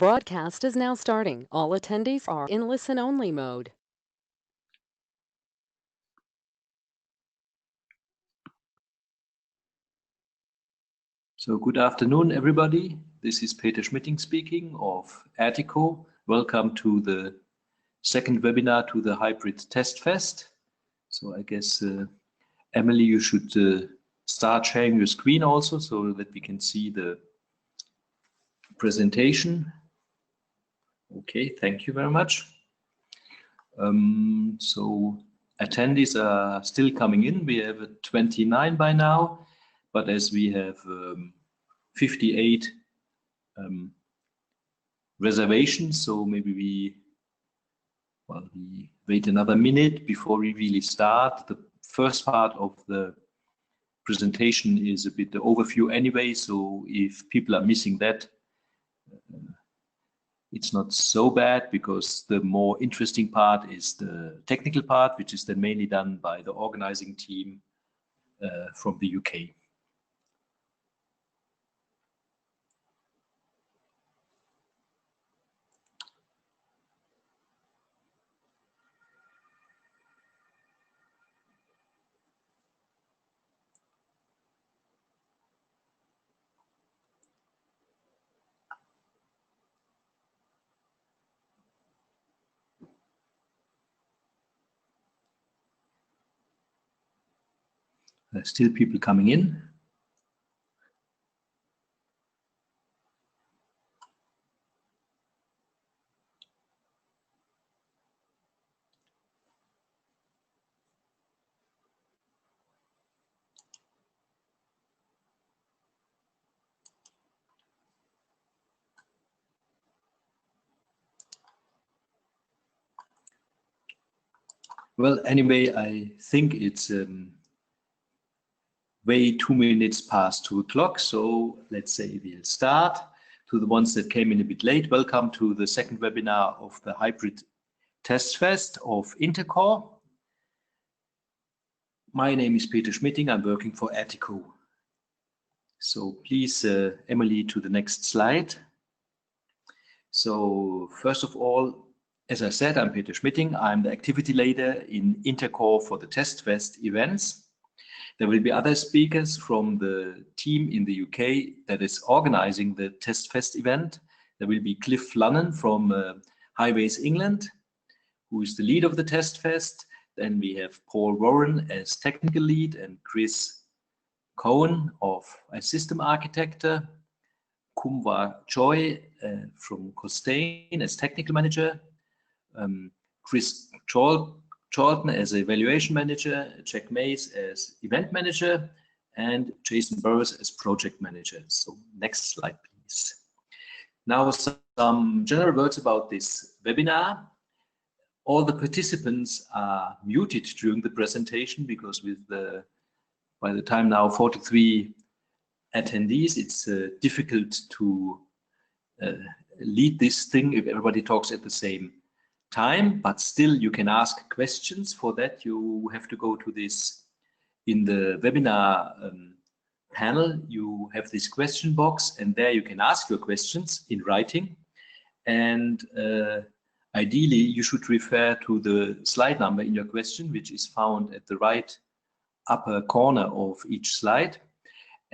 Broadcast is now starting. All attendees are in listen-only mode. So good afternoon, everybody. This is Peter Schmitting speaking of InterCor. Welcome to the second webinar to the Hybrid TESTFEST. So I guess, Emily, you should start sharing your screen also so that we can see the presentation. Okay, thank you very much. So attendees are still coming in. We have 29 by now, but as we have 58 reservations, so maybe we wait another minute before we really start. The first part of the presentation is a bit the overview anyway, so if people are missing that, it's not so bad, because the more interesting part is the technical part, which is then mainly done by the organizing team from the UK. There's still people coming in. Well, anyway, I think it's way 2 minutes past 2 o'clock, so let's say we'll start. To the ones that came in a bit late, welcome to the second webinar of the Hybrid TESTFEST of InterCor. My name is Peter Schmitting, I'm working for InterCor. So please, Emily, to the next slide. So first of all, as I said, I'm Peter Schmitting. I'm the activity leader in InterCor for the TESTFEST events. There will be other speakers from the team in the UK that is organizing the TESTFEST event. There will be Cliff Lunnan from Highways England, who is the lead of the TESTFEST. Then we have Paul Warren as technical lead and Chris Cohen as system architect, Kumwa Choi from Costain as technical manager, Chris Charlton as evaluation manager, Jack Mays as event manager, and Jason Burrows as project manager. So next slide, please. Now some general words about this webinar. All the participants are muted during the presentation, because by the time now 43 attendees, it's difficult to lead this thing if everybody talks at the same time, but still you can ask questions. For that you have to go to this, in the webinar panel you have this question box, and there you can ask your questions in writing, and ideally you should refer to the slide number in your question, which is found at the right upper corner of each slide.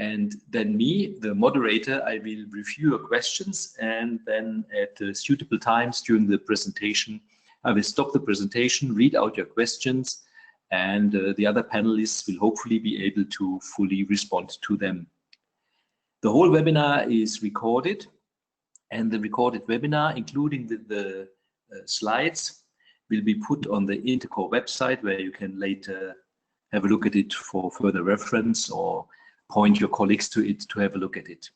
And then me, the moderator, I will review your questions, and then at suitable times during the presentation, I will stop the presentation, read out your questions, and the other panelists will hopefully be able to fully respond to them. The whole webinar is recorded, and the recorded webinar, including the slides, will be put on the InterCor website, where you can later have a look at it for further reference, or point your colleagues to it to have a look at it.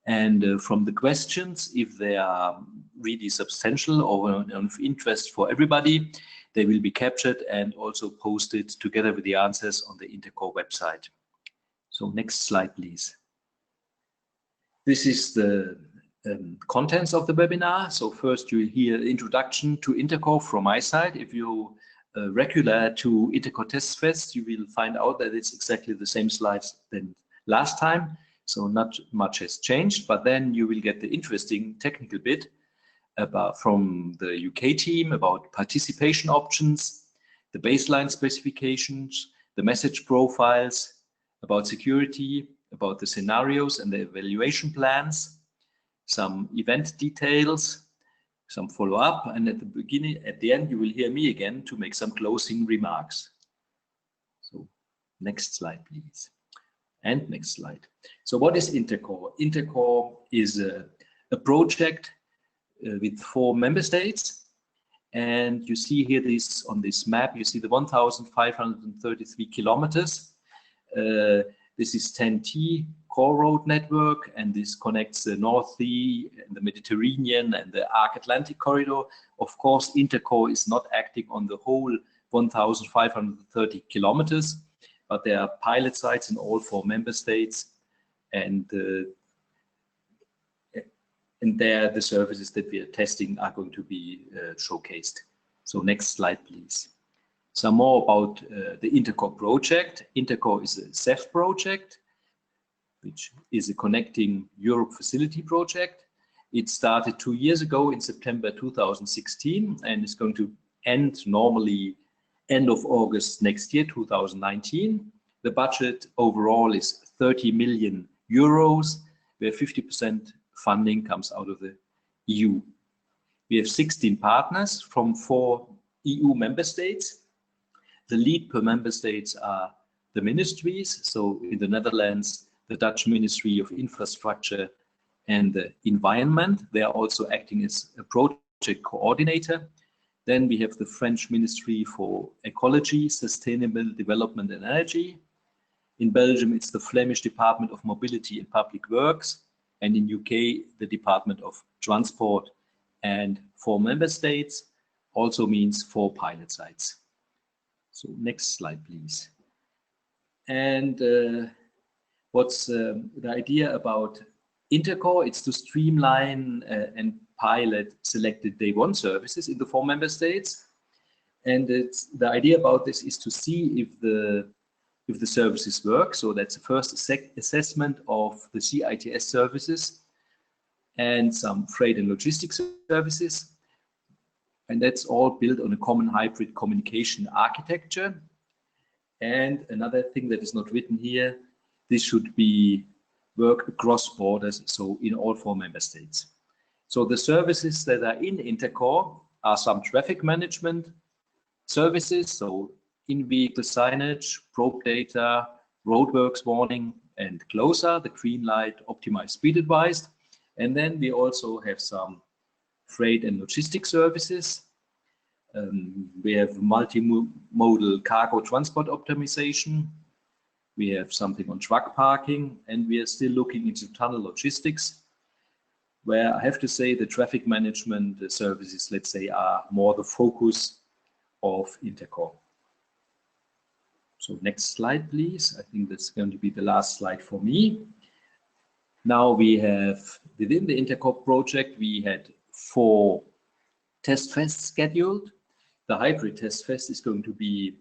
And from the questions, if they are really substantial or of interest for everybody, they will be captured and also posted together with the answers on the InterCor website. So next slide, please. This is the contents of the webinar. So first you will hear introduction to InterCor from my side. If you regular to InterCor TESTFEST, you will find out that it's exactly the same slides than last time. So not much has changed, but then you will get the interesting technical bit from the UK team about participation options, the baseline specifications, the message profiles, about security, about the scenarios and the evaluation plans, some event details, some follow-up, and at the end, you will hear me again to make some closing remarks. So next slide, please. And next slide. So what is InterCor? InterCor is a project with 4 member states. And you see here on this map, you see the 1,533 kilometers. This is 10T core road network, and this connects the North Sea, and the Mediterranean, and the Arc Atlantic corridor. Of course, InterCor is not acting on the whole 1,530 kilometers, but there are pilot sites in all 4 member states, and there the services that we are testing are going to be showcased. So next slide, please. Some more about the InterCor project. InterCor is a CEF project, which is a Connecting Europe Facility project. It started 2 years ago in September 2016 and is going to end normally end of August next year, 2019. The budget overall is 30 million euros, where 50% funding comes out of the EU. We have 16 partners from 4 EU member states. The lead per member states are the ministries. So in the Netherlands, the Dutch Ministry of Infrastructure and the Environment. They are also acting as a project coordinator. Then we have the French Ministry for Ecology, Sustainable Development and Energy. In Belgium, it's the Flemish Department of Mobility and Public Works. And in UK, the Department of Transport. And 4 member states also means 4 pilot sites. So next slide, please. And what's the idea about InterCor? It's to streamline and pilot selected day 1 services in the 4 member states. And the idea about this is to see if the services work. So that's the first assessment of the CITS services and some freight and logistics services. And that's all built on a common hybrid communication architecture. And another thing that is not written here, this should work across borders, so in all 4 member states. So the services that are in InterCor are some traffic management services, so in-vehicle signage, probe data, Roadworks Warning, and closer, the green light, optimized speed advised. And then we also have some freight and logistics services. We have multimodal cargo transport optimization. We have something on truck parking, and we are still looking into tunnel logistics, where I have to say the traffic management services, let's say, are more the focus of InterCor. So next slide, please. I think that's going to be the last slide for me. Now we have, within the InterCor project, we had 4 TESTFEST scheduled. The hybrid TESTFEST is going to be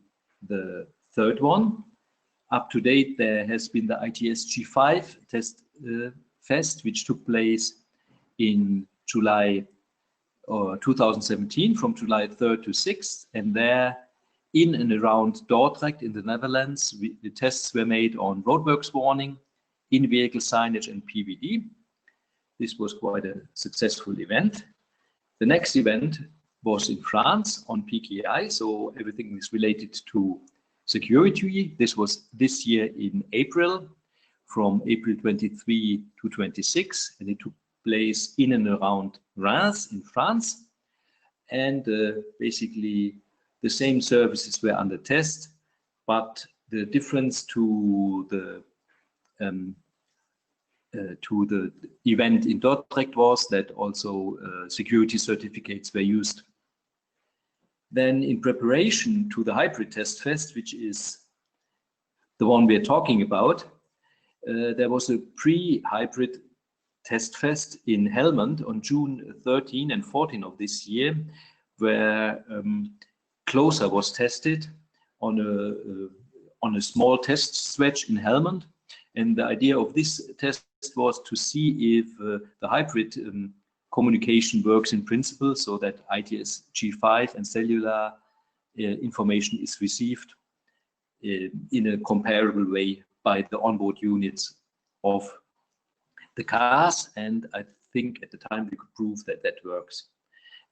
the 3rd one. Up to date, there has been the ITS G5 TESTFEST, which took place in July 2017, from July 3rd to 6th. And there, in and around Dordrecht in the Netherlands, the tests were made on Roadworks Warning, in-vehicle signage, and PVD. This was quite a successful event. The next event was in France on PKI, so everything is related to security. This was this year in April, from April 23 to 26, and it took place in and around Reims in France. And basically the same services were under test, but the difference to the event in Dordrecht was that also security certificates were used. Then in preparation to the hybrid TESTFEST, which is the one we are talking about, there was a pre-hybrid TESTFEST in Helmond on June 13 and 14 of this year, where Closer was tested on a small test stretch in Helmond. And the idea of this test was to see if the hybrid communication works in principle, so that ITS G5 and cellular information is received in a comparable way by the onboard units of the cars. And I think at the time we could prove that that works.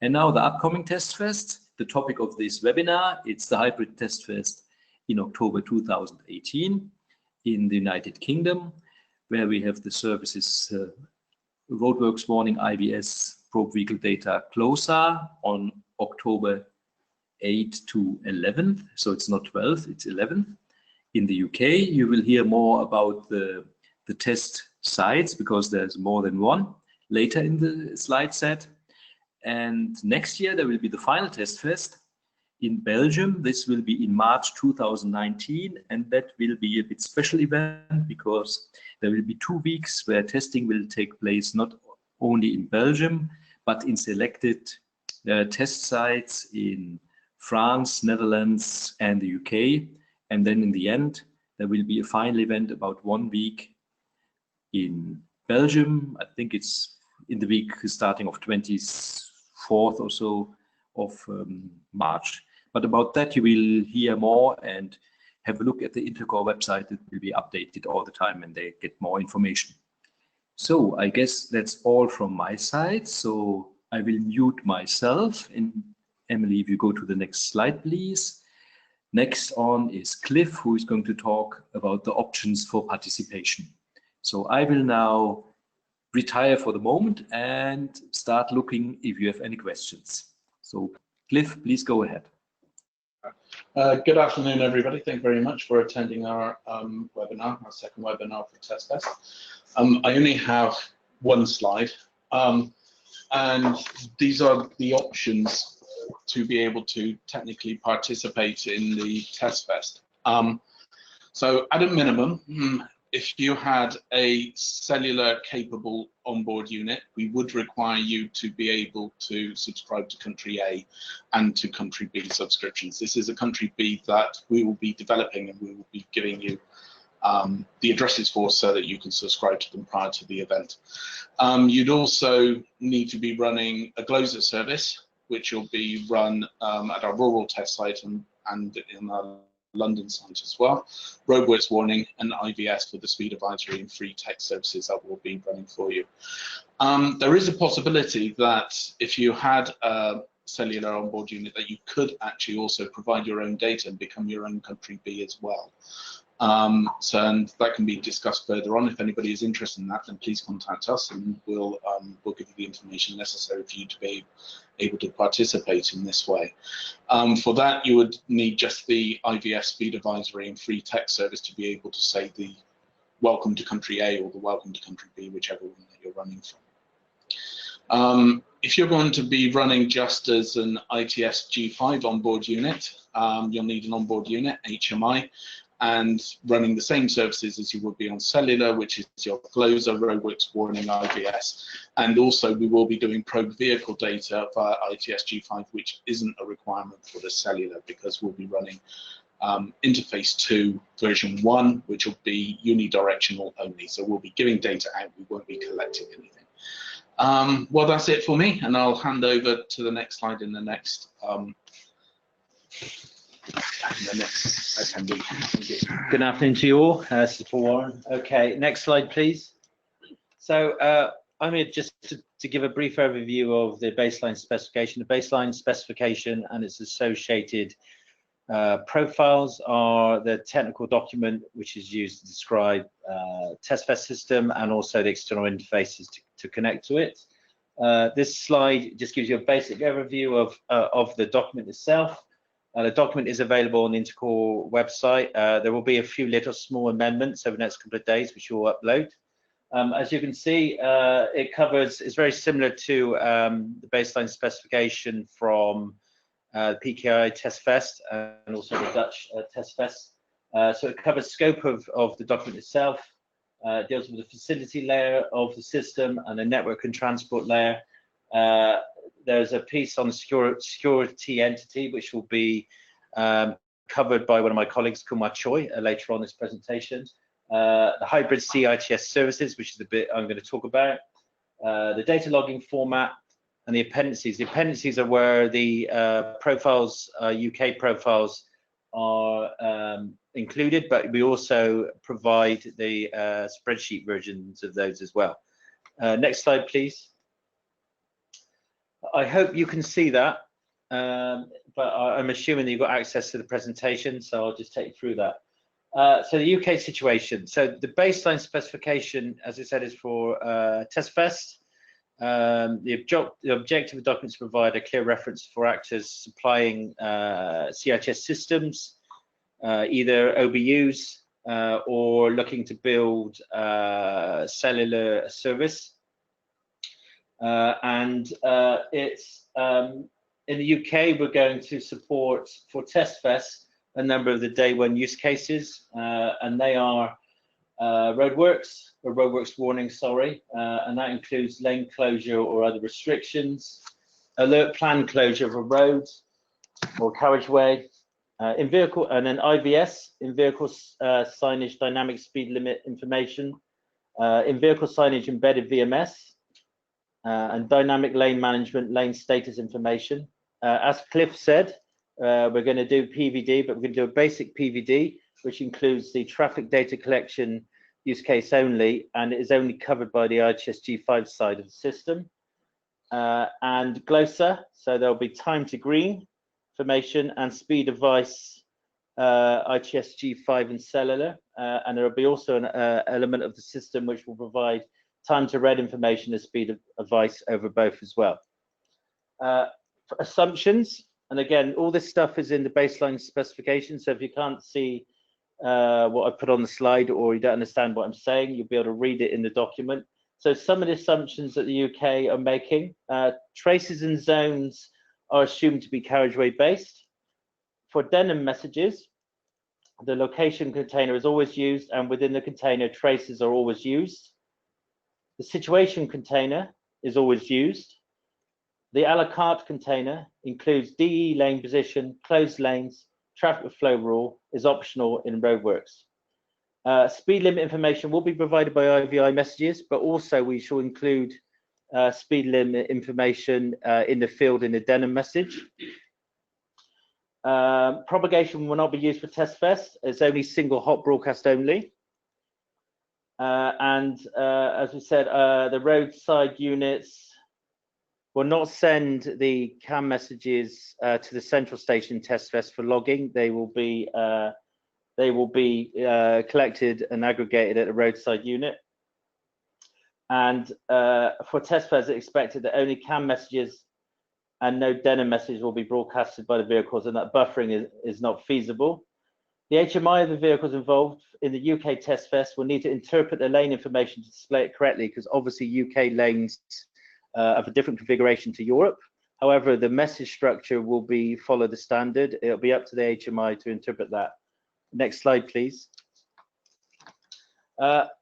And now the upcoming TESTFEST, the topic of this webinar, it's the hybrid TESTFEST in October 2018 in the United Kingdom, where we have the services Roadworks Warning, IVS, Probe Vehicle Data closer on October 8 to 11th. So it's not 12th, it's 11th. In the UK, you will hear more about the test sites, because there's more than one later in the slide set. And next year, there will be the final TESTFEST in Belgium. This will be in March 2019, and that will be a bit special event, because there will be 2 weeks where testing will take place not only in Belgium, but in selected test sites in France, Netherlands, and the UK. And then in the end, there will be a final event about 1 week in Belgium. I think it's in the week starting of 24th or so of March. But about that, you will hear more and have a look at the InterCor website. It will be updated all the time and they get more information. So I guess that's all from my side. So I will mute myself. And Emily, if you go to the next slide, please. Next on is Cliff, who is going to talk about the options for participation. So I will now retire for the moment and start looking if you have any questions. So Cliff, please go ahead. Good afternoon, everybody. Thank you very much for attending our webinar, our second webinar for TESTFEST. I only have one slide, and these are the options to be able to technically participate in the TESTFEST. So at a minimum, if you had a cellular capable onboard unit, we would require you to be able to subscribe to country A and to country B subscriptions. This is a country B that we will be developing, and we will be giving you the addresses for, so that you can subscribe to them prior to the event. You'd also need to be running a Gloser service, which will be run at our rural test site and in our London site as well. Roadworks Warning and IVS for the speed advisory and free text services that will be running for you. There is a possibility that if you had a cellular onboard unit, that you could actually also provide your own data and become your own country B as well. And that can be discussed further on. If anybody is interested in that, then please contact us, and we'll give you the information necessary for you to be able to participate in this way. For that, you would need just the IVS speed advisory and free text service to be able to say the welcome to country A or the welcome to country B, whichever one that you're running from. If you're going to be running just as an ITS G5 onboard unit, you'll need an onboard unit, HMI, and running the same services as you would be on cellular, which is your Gloser, Roadworks Warning, IVS, and also we will be doing probe vehicle data via ITS G5, which isn't a requirement for the cellular, because we'll be running interface 2 version 1, which will be unidirectional only. So we'll be giving data out, we won't be collecting anything. Well, that's it for me, and I'll hand over to the next slide in the next attendee. Good afternoon to you all. This is Paul Warren. Okay, next slide, please. So I'm here just to give a brief overview of the baseline specification. The baseline specification and its associated profiles are the technical document which is used to describe TESTFEST system and also the external interfaces to connect to it. This slide just gives you a basic overview of the document itself. The document is available on the InterCor website. There will be a few little small amendments over the next couple of days, which we'll upload. As you can see, it's very similar to the baseline specification from PKI TESTFEST and also the Dutch TESTFEST. So it covers scope of the document itself, deals with the facility layer of the system and the network and transport layer. There's a piece on security entity, which will be covered by one of my colleagues, Kumar Choi, later on this presentation. the hybrid CITS services, which is the bit I'm going to talk about, the data logging format, and the appendices. The appendices are where the profiles, UK profiles, are included, but we also provide the spreadsheet versions of those as well. Next slide, please. I hope you can see that, but I'm assuming that you've got access to the presentation, so I'll just take you through that. So the UK situation. So the baseline specification, as I said, is for TESTFEST. The objective of documents provide a clear reference for actors supplying CITS systems, either OBUs or looking to build cellular service. It's in the UK, we're going to support for TESTFEST a number of the day one use cases, and they are Roadworks, or Roadworks Warning, sorry, and that includes lane closure or other restrictions, alert plan closure of a road or carriageway, in vehicle, and then IVS, in vehicle signage dynamic speed limit information, in vehicle signage embedded VMS, and dynamic lane management, lane status information. As Cliff said, we're going to do PVD, but we're going to do a basic PVD, which includes the traffic data collection use case only, and it is only covered by the ITSG5 side of the system. And GLOSA, so there'll be time to green information and speed advice, ITSG5 and cellular, and there will be also an element of the system which will provide time to red information and speed of advice over both as well. For assumptions, and again, all this stuff is in the baseline specification, so if you can't see what I put on the slide, or you don't understand what I'm saying, you'll be able to read it in the document. So some of the assumptions that the UK are making, traces and zones are assumed to be carriageway based. For denim messages, the location container is always used, and within the container, traces are always used. The situation container is always used. The a la carte container includes DE lane position, closed lanes, traffic flow rule is optional in Roadworks. Speed limit information will be provided by IVI messages, but also we shall include speed limit information in the field in the denim message. Propagation will not be used for TESTFEST. It's only single hot broadcast only. As we said, the roadside units will not send the CAN messages to the central station TESTFEST for logging. They will be collected and aggregated at a roadside unit. And for TESTFEST, it's expected that only CAN messages and no denim messages will be broadcasted by the vehicles, and that buffering is not feasible. The HMI of the vehicles involved in the UK TESTFEST will need to interpret the lane information to display it correctly, because obviously UK lanes of a different configuration to Europe. However, the message structure will follow the standard. It'll be up to the HMI to interpret that. Next slide, please.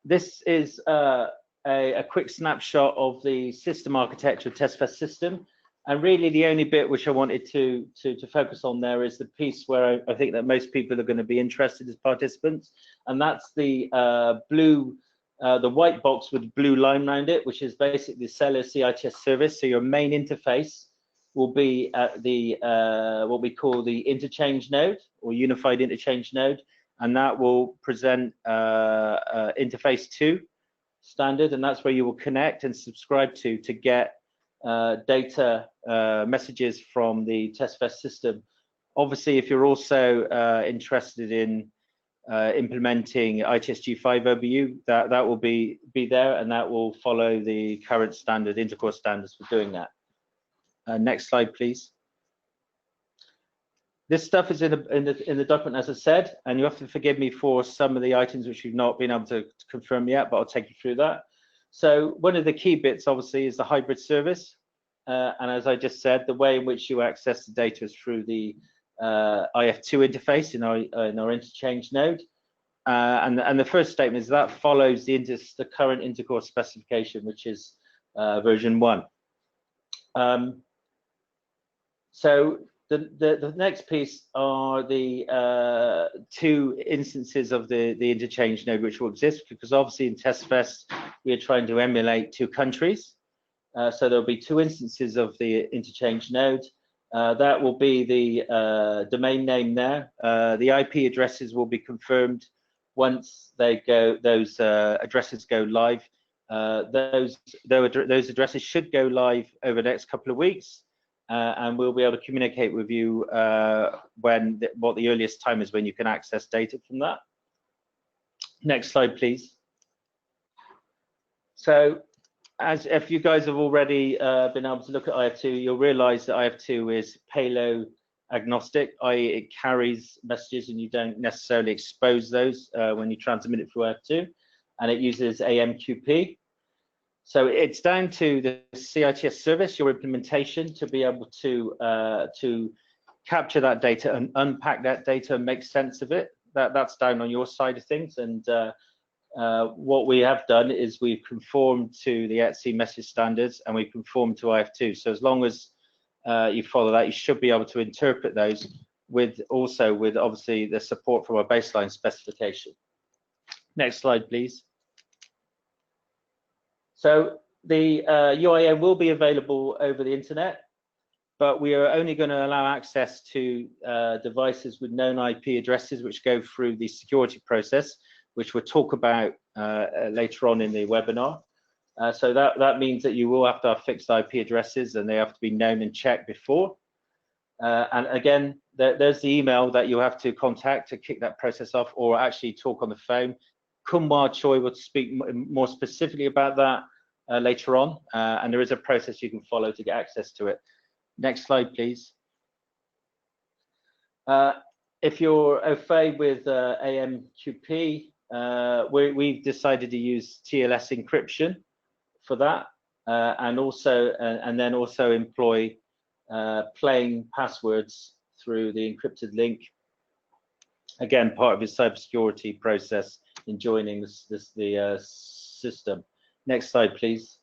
This is a quick snapshot of the system architecture of TESTFEST system. And really the only bit which I wanted to focus on there is the piece where I think that most people are going to be interested as participants. And that's the the white box with blue line around it, which is basically the cellular CITS service. So your main interface will be at the what we call the interchange node or unified interchange node, and that will present interface 2 standard, and that's where you will connect and subscribe to get data messages from the TESTFEST system. Obviously, if you're also interested in implementing ITSG5 OBU, that will be there, and that will follow the current standard InterCor standards for doing that. Next slide, please. This stuff is in the document, as I said, and you have to forgive me for some of the items which you've not been able to confirm yet, but I'll take you through that. So one of the key bits, obviously, is the hybrid service. And as I just said, the way in which you access the data is through the IF2 interface in our interchange node. And the first statement is that follows the current InterCor specification, which is version 1. So The next piece are the two instances of the interchange node which will exist, because obviously in TESTFEST we are trying to emulate 2 countries. So there'll be 2 instances of the interchange node. That will be the domain name there. The IP addresses will be confirmed once those addresses go live. Those addresses should go live over the next couple of weeks, and we'll be able to communicate with you what the earliest time is when you can access data from that. Next slide, please. So, as if you guys have already been able to look at IF2, you'll realize that IF2 is payload agnostic, i.e. it carries messages and you don't necessarily expose those when you transmit it through IF2, and it uses AMQP. So it's down to the CITS service, your implementation, to be able to capture that data and unpack that data and make sense of it. That's down on your side of things. And what we have done is we've conformed to the ETSI message standards and we've conformed to IF2. So as long as you follow that, you should be able to interpret those with obviously the support from our baseline specification. Next slide, please. So the UIA will be available over the internet, but we are only going to allow access to devices with known IP addresses which go through the security process, which we'll talk about later on in the webinar. So that means that you will have to have fixed IP addresses and they have to be known and checked before. And again, there's the email that you have to contact to kick that process off, or actually talk on the phone. Kumar Choi will speak more specifically about that later on, and there is a process you can follow to get access to it. Next slide, please. If you're au fait with AMQP, we've decided to use TLS encryption for that, and then also employ plain passwords through the encrypted link. Again, part of his cybersecurity process in joining the system. Next slide, please.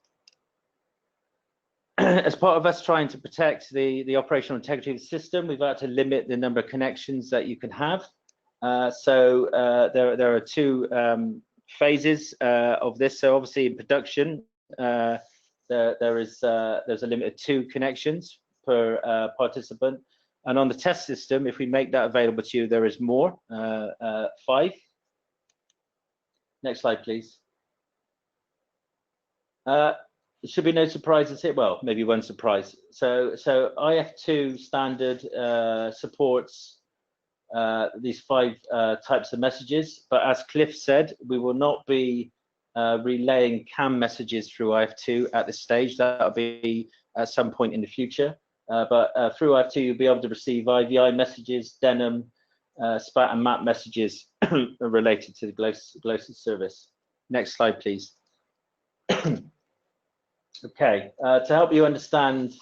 As part of us trying to protect the operational integrity of the system, we've had to limit the number of connections that you can have. So there are 2 phases of this. So obviously in production, there's a limit of 2 connections per participant. And on the test system, if we make that available to you, there is more, 5. Next slide, please. There should be no surprises here. Well, maybe one surprise. So IF2 standard supports these 5 types of messages, but as Cliff said, we will not be relaying CAM messages through IF2 at this stage. That'll be at some point in the future. But through IF2, you'll be able to receive IVI messages, denim, SPAT and MAP messages related to the GLOSS service. Next slide, please. Okay, to help you understand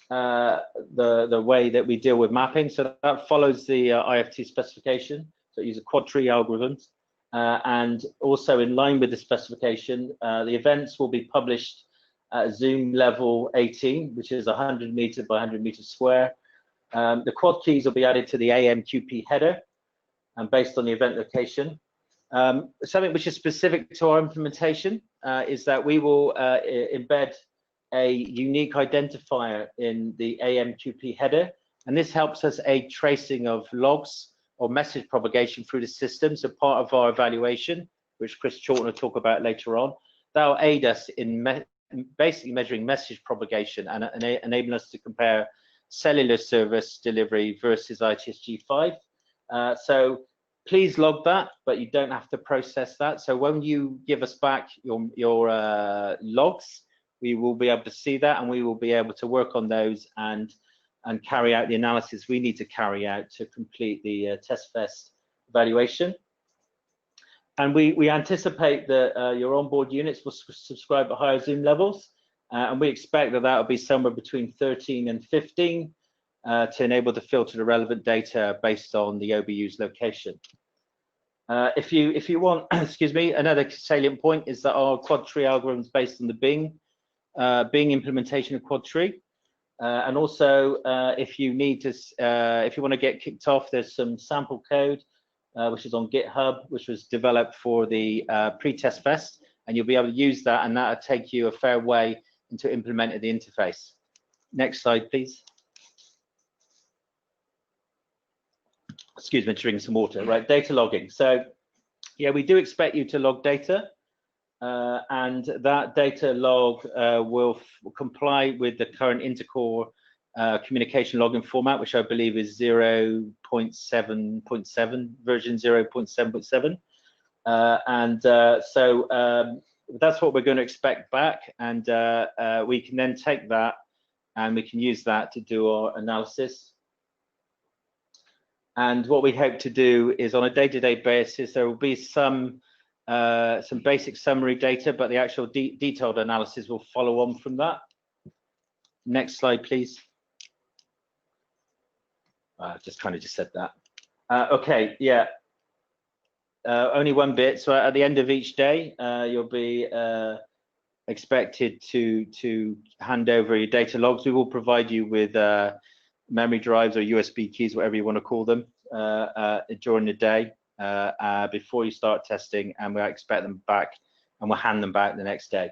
the way that we deal with mapping, so that follows the IF2 specification. So it uses quad tree algorithms, and also in line with the specification, the events will be published at zoom level 18, which is 100 meter by 100 meter square. The quad keys will be added to the AMQP header, and based on the event location. Something which is specific to our implementation is that we will embed a unique identifier in the AMQP header, and this helps us aid tracing of logs or message propagation through the system. So part of our evaluation, which Chris Chorlton will talk about later on, that will aid us in basically measuring message propagation and enabling us to compare cellular service delivery versus ITSG5. So please log that, but you don't have to process that. So when you give us back your logs, we will be able to see that, and we will be able to work on those and carry out the analysis we need to carry out to complete the TESTFEST evaluation. And we anticipate that your onboard units will subscribe at higher zoom levels, and we expect that will be somewhere between 13 and 15 to enable to filter the relevant data based on the OBU's location. If you want, excuse me, another salient point is that our quad tree algorithm is based on the Bing implementation of quad tree. And also, if you need to, if you want to get kicked off, there's some sample code which is on GitHub, which was developed for the pre-TESTFEST, and you'll be able to use that, and that'll take you a fair way into implementing the interface. Next slide, please. Excuse me, drinking some water. Right, data logging. So, yeah, we do expect you to log data. And that data log will comply with the current InterCor communication logging format, which I believe is 0.7.7, version 0.7.7. So that's what we're going to expect back. And we can then take that and we can use that to do our analysis. And what we hope to do is on a day-to-day basis, there will be some basic summary data, but the actual detailed analysis will follow on from that. Next slide, please. Just kind of just said that. Okay, yeah. Only one bit. So at the end of each day, you'll be expected to hand over your data logs. We will provide you with memory drives or USB keys, whatever you want to call them, during the day. Before you start testing, and we'll expect them back and we'll hand them back the next day.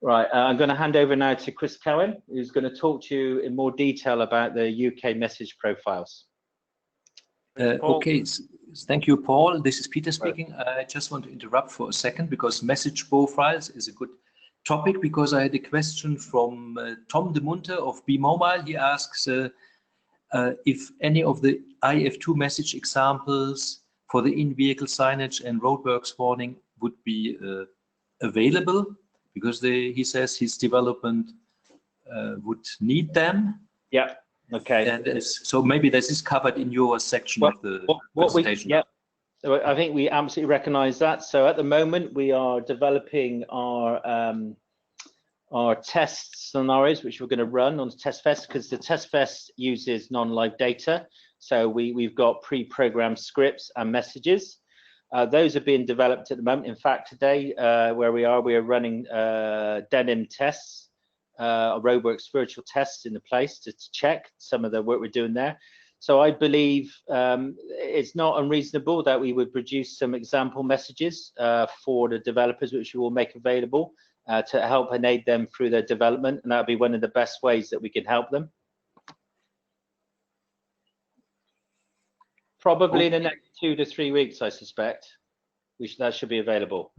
Right, I'm going to hand over now to Chris Cowan, who's going to talk to you in more detail about the UK message profiles. Okay, thank you, Paul. This is Peter speaking. I just want to interrupt for a second because message profiles is a good topic, because I had a question from Tom de Munter of B-Mobile. He asks if any of the IF2 message examples for the in-vehicle signage and roadworks warning would be available, because he says his development would need them. Yeah, okay. And so maybe this is covered in your section of the presentation. Yeah, so I think we absolutely recognize that. So at the moment, we are developing our test scenarios, which we're going to run on TESTFEST, because the TESTFEST uses non-live data. So we've got pre-programmed scripts and messages. Those are being developed at the moment. In fact, today, where we are running denim tests, Roadworks virtual tests in the place to check some of the work we're doing there. So I believe it's not unreasonable that we would produce some example messages for the developers, which we will make available to help aid them through their development. And that'll be one of the best ways that we can help them. Probably in the next 2 to 3 weeks, I suspect. That should be available.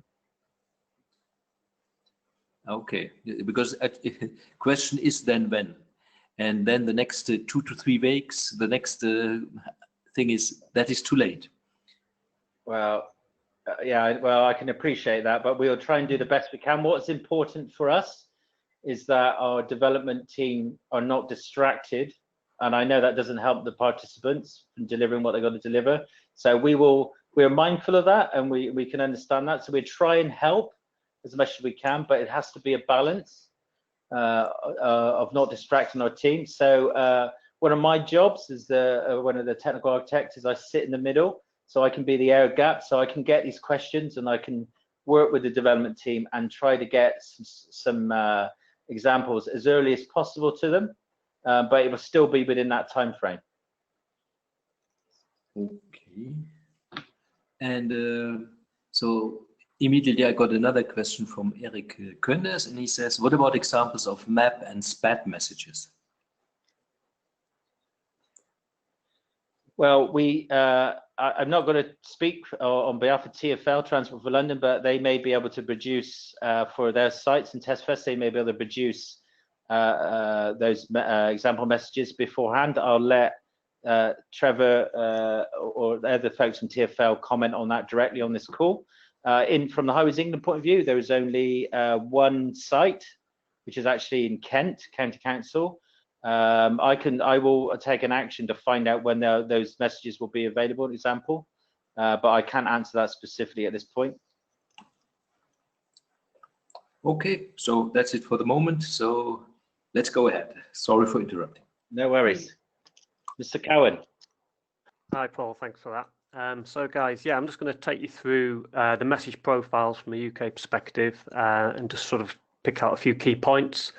Okay, because question is then when, and then the next 2 to 3 weeks. The next thing is that is too late. Well, yeah, well, I can appreciate that, but we'll try and do the best we can. What's important for us is that our development team are not distracted. And I know that doesn't help the participants in delivering what they've got to deliver. So we're mindful of that, and we can understand that. So we try and help as much as we can, but it has to be a balance of not distracting our team. So one of my jobs as one of the technical architects is I sit in the middle, so I can be the air gap, so I can get these questions and I can work with the development team and try to get some examples as early as possible to them. But it will still be within that time frame. Okay. And so immediately I got another question from Eric Könders, and he says, what about examples of map and SPAT messages? Well, I'm not going to speak on behalf of TfL, Transport for London, but they may be able to produce for their sites and TESTFEST, they may be able to produce those example messages beforehand. I'll let Trevor or the other folks from TfL comment on that directly on this call. From the Highways England point of view, there is only one site, which is actually in Kent County Council. I will take an action to find out when those messages will be available, an example, but I can't answer that specifically at this point. Okay, so that's it for the moment. So let's go ahead. Sorry for interrupting. No worries. Mr. Cowan. Hi, Paul. Thanks for that. So, guys, yeah, I'm just going to take you through the message profiles from a UK perspective and just sort of pick out a few key points.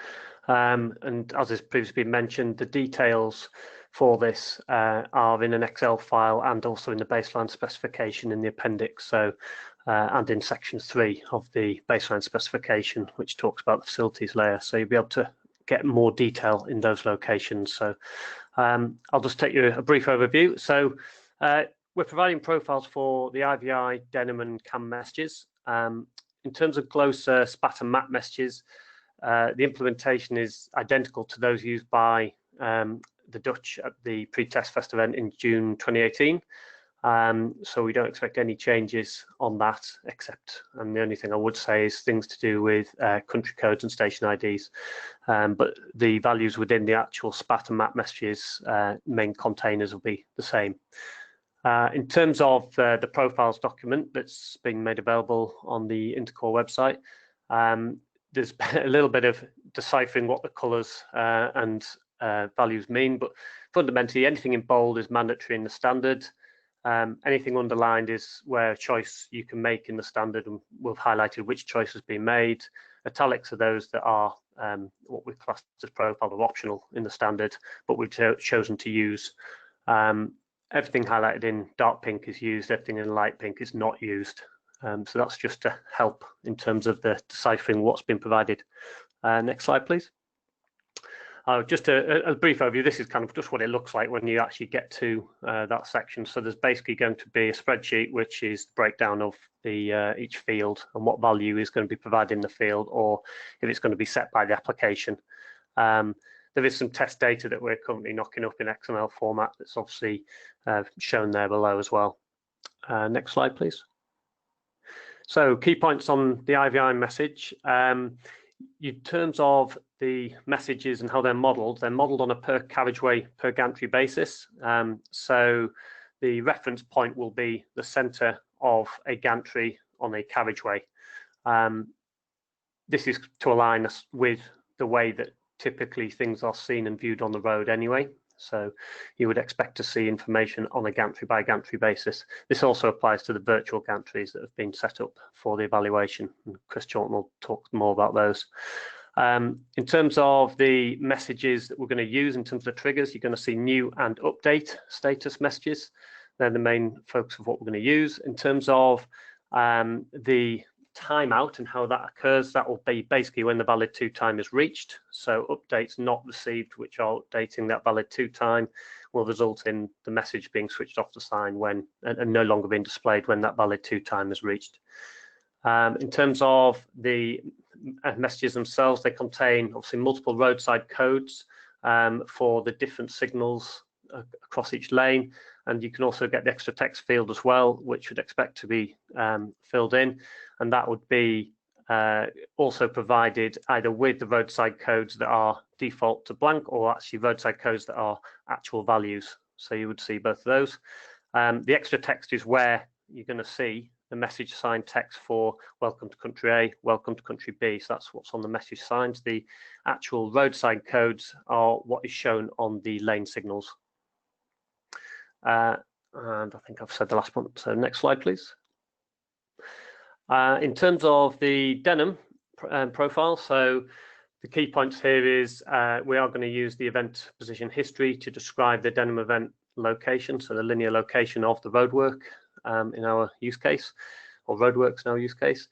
And as has previously been mentioned, the details for this are in an Excel file and also in the baseline specification in the appendix. So, and in section 3 of the baseline specification, which talks about the facilities layer. So you'll be able to get more detail in those locations. So I'll just take you a brief overview. So we're providing profiles for the IVI, denim and CAM messages. In terms of GLOSA, SPAT and MAP messages, the implementation is identical to those used by the Dutch at the pre-TESTFEST event in June 2018. So we don't expect any changes on that, except, and the only thing I would say is things to do with country codes and station IDs. But the values within the actual SPAT and MAP messages, main containers will be the same. In terms of the profiles document that's being made available on the InterCor website, there's a little bit of deciphering what the colours and values mean, but fundamentally anything in bold is mandatory in the standard. Anything underlined is where a choice you can make in the standard, and we've highlighted which choice has been made. Italics are those that are what we've classed as profile or optional in the standard, but we've chosen to use. Everything highlighted in dark pink is used, everything in light pink is not used. So that's just to help in terms of the deciphering what's been provided. Next slide, please. Just a brief overview. This is kind of just what it looks like when you actually get to that section. So there's basically going to be a spreadsheet, which is the breakdown of the each field and what value is going to be provided in the field, or if it's going to be set by the application. There is some test data that we're currently knocking up in XML format that's obviously shown there below as well. Next slide, please. So key points on the IVI message. In terms of the messages and how they're modeled on a per carriageway, per gantry basis. So the reference point will be the center of a gantry on a carriageway. This is to align us with the way that typically things are seen and viewed on the road anyway. So you would expect to see information on a gantry by gantry basis. This also applies to the virtual gantries that have been set up for the evaluation. And Chris Chorlton will talk more about those. In terms of the messages that we're going to use in terms of the triggers, you're going to see new and update status messages. They're the main focus of what we're going to use. In terms of the timeout and how that occurs, that will be basically when the valid to time is reached. So updates not received, which are updating that valid to time, will result in the message being switched off the sign when and no longer being displayed when that valid to time is reached. In terms of the messages themselves, they contain obviously multiple roadside codes for the different signals across each lane, and you can also get the extra text field as well, which would expect to be filled in, and that would be also provided either with the roadside codes that are default to blank, or actually roadside codes that are actual values. So you would see both of those. The extra text is where you're going to see the message sign text for welcome to country A, welcome to country B. So that's what's on the message signs. The actual roadside codes are what is shown on the lane signals. And I think I've said the last one. So next slide, please. In terms of the denim profile, so the key points here is we are going to use the event position history to describe the denim event location, so the linear location of the roadwork in our use case, or roadworks in our use case.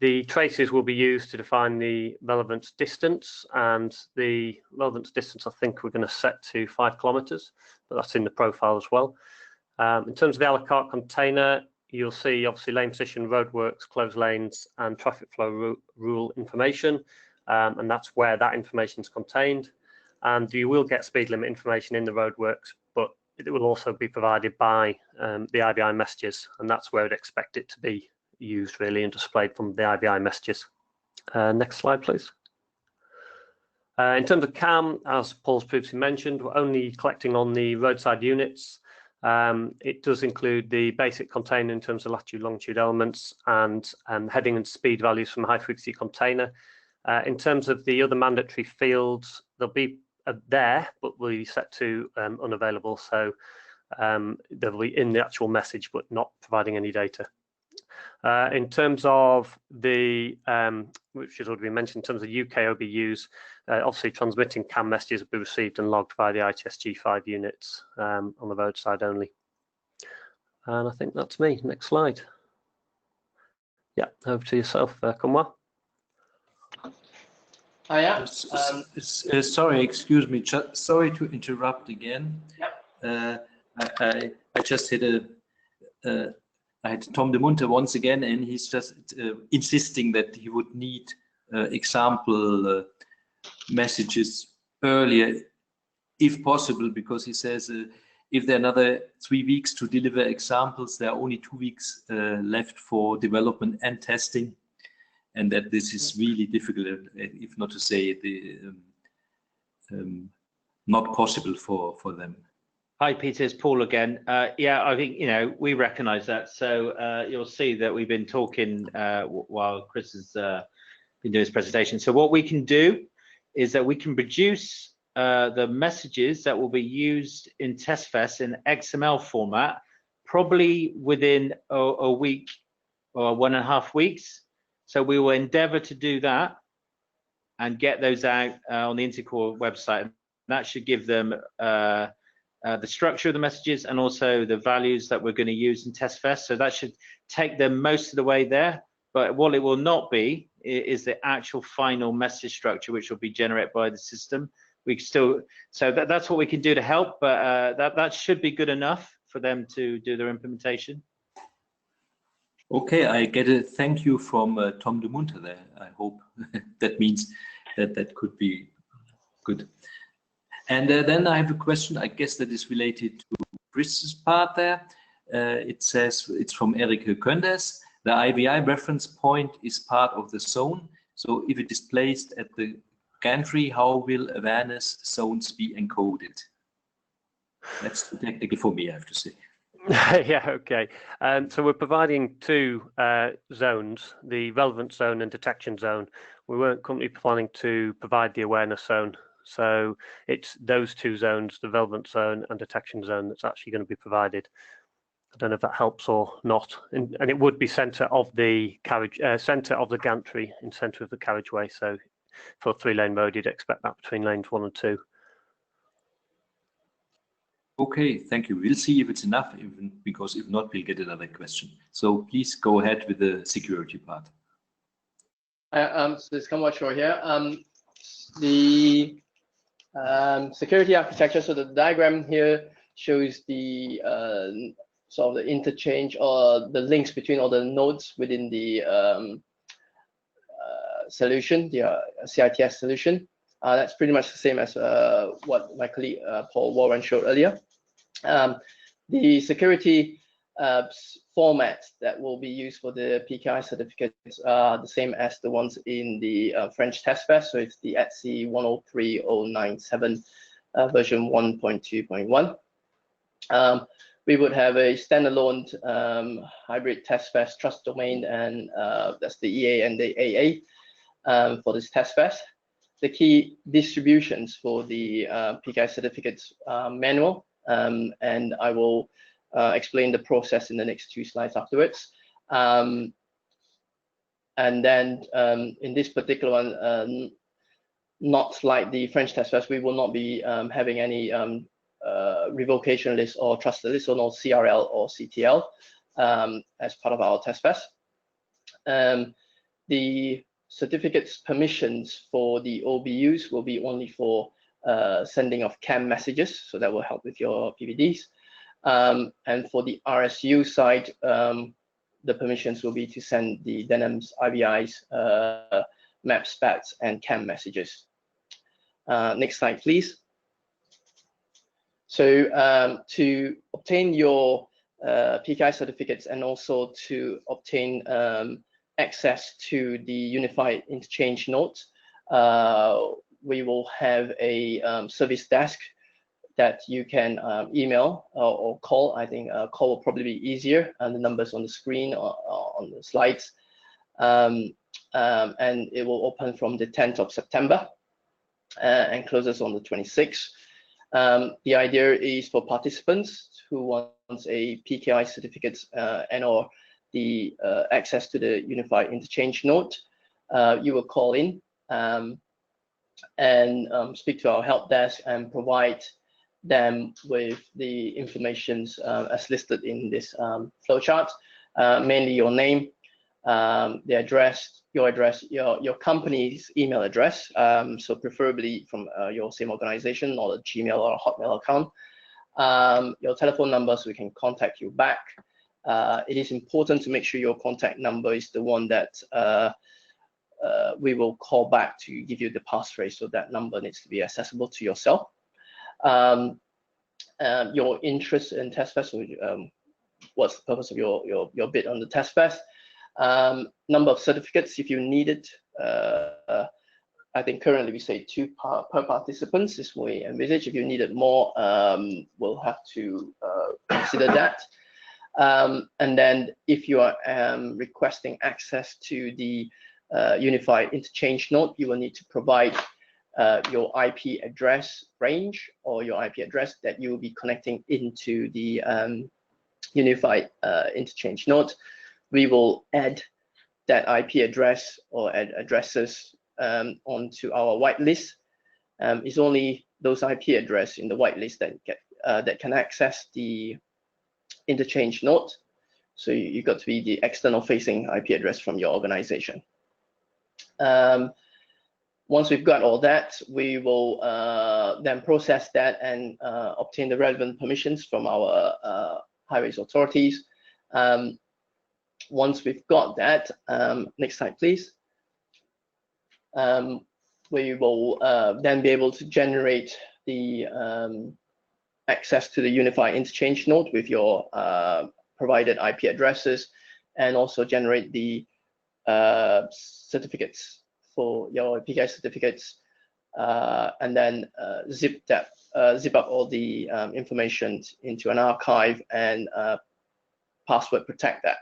The traces will be used to define the relevance distance, and the relevance distance I think we're going to set to 5 kilometers, but that's in the profile as well. In terms of the a la carte container, you'll see obviously lane position, roadworks, closed lanes, and traffic flow rule information, and that's where that information is contained. And you will get speed limit information in the roadworks, but it will also be provided by the IVI messages, and that's where I'd expect it to be used really and displayed from the IVI messages. Next slide, please. In terms of CAM, as Paul's previously mentioned, we're only collecting on the roadside units. It does include the basic container in terms of latitude, longitude elements, and heading and speed values from a high frequency container. In terms of the other mandatory fields, they'll be there, but will be set to unavailable. So they'll be in the actual message, but not providing any data. In terms of the, which has already been mentioned, in terms of UK OBUs, obviously transmitting CAN messages will be received and logged by the ITSG5 units on the roadside only. And I think that's me. Next slide. Yeah, over to yourself, Kunwa. Hiya. Sorry, excuse me. Sorry to interrupt again. Yep. I just had I had Tom de Munter once again, and he's just insisting that he would need example messages earlier, if possible, because he says if there are another 3 weeks to deliver examples, there are only 2 weeks left for development and testing, and that this is really difficult, if not to say not possible for them. Hi, Peter, it's Paul again. Yeah, I think, we recognise that. So you'll see that we've been talking while Chris has been doing his presentation. So what we can do is that we can produce the messages that will be used in TESTFEST in XML format, probably within a week or 1.5 weeks. So we will endeavour to do that and get those out on the InterCor website. That should give them the structure of the messages and also the values that we're going to use in TESTFEST. So that should take them most of the way there. But what it will not be is the actual final message structure, which will be generated by the system. We still, so that's what we can do to help, but that should be good enough for them to do their implementation. Okay, I get a thank you from Tom de Munter there. I hope that means that could be good. And then I have a question, I guess, that is related to Chris's part there. It says, it's from Eric Könders. The IVI reference point is part of the zone. So if it is placed at the gantry, how will awareness zones be encoded? That's too technical for me, I have to say. Yeah, okay. So we're providing 2 zones, the relevant zone and detection zone. We weren't currently planning to provide the awareness zone. So it's those 2 zones, the relevant zone and detection zone, that's actually going to be provided. I don't know if that helps or not. And it would be centre of the carriage, centre of the gantry, in centre of the carriageway. So for a 3-lane road, you'd expect that between lanes 1 and 2. Okay, thank you. We'll see if it's enough, because if not, we'll get another question. So please go ahead with the security part. So it's Kunwa here. The security architecture. So the diagram here shows the sort of the interchange or the links between all the nodes within the solution, the CITS solution. That's pretty much the same as what my colleague Paul Warren showed earlier. The security formats that will be used for the PKI certificates are the same as the ones in the French TESTFEST. So it's the ETSI 103097 version 1.2.1. We would have a standalone hybrid TESTFEST trust domain, and that's the EA and the AA for this TESTFEST. The key distributions for the PKI certificates manual, and I will explain the process in the next 2 slides afterwards. And then in this particular one, not like the French TESTFEST, we will not be having any revocation list or trusted list, or no CRL or CTL as part of our TESTFEST. The certificates permissions for the OBUs will be only for sending of CAN messages, so that will help with your PVDs. And for the RSU side, the permissions will be to send the Denham's IVIs, map spats, and CAN messages. Next slide, please. So to obtain your PKI certificates and also to obtain access to the unified interchange nodes, we will have a service desk that you can email or call. I think call will probably be easier, and the numbers on the screen or on the slides. And it will open from the 10th of September and closes on the 26th. The idea is for participants who want a PKI certificate and or the access to the unified interchange node, you will call in and speak to our help desk and provide them with the information as listed in this flowchart, mainly your name, the address, your company's email address, so preferably from your same organization or a Gmail or a Hotmail account, your telephone number so we can contact you back. It is important to make sure your contact number is the one that we will call back to give you the passphrase, so that number needs to be accessible to yourself. Your interest in TESTFEST, what's the purpose of your bid on the TESTFEST? Number of certificates if you need it. I think currently we say 2 per participants is what we envisage. If you needed more, we'll have to consider that. And then if you are requesting access to the unified interchange node, you will need to provide your IP address range or your IP address that you will be connecting into the unified interchange node. We will add that IP address or addresses onto our whitelist. It's only those IP address in the whitelist that can access the interchange node. So you got to be the external facing IP address from your organization. Once we've got all that, we will then process that and obtain the relevant permissions from our highways authorities. Once we've got that, next slide, please. We will then be able to generate the access to the unified interchange node with your provided IP addresses, and also generate the certificates for your PKI certificates, and then zip up all the information into an archive and password protect that.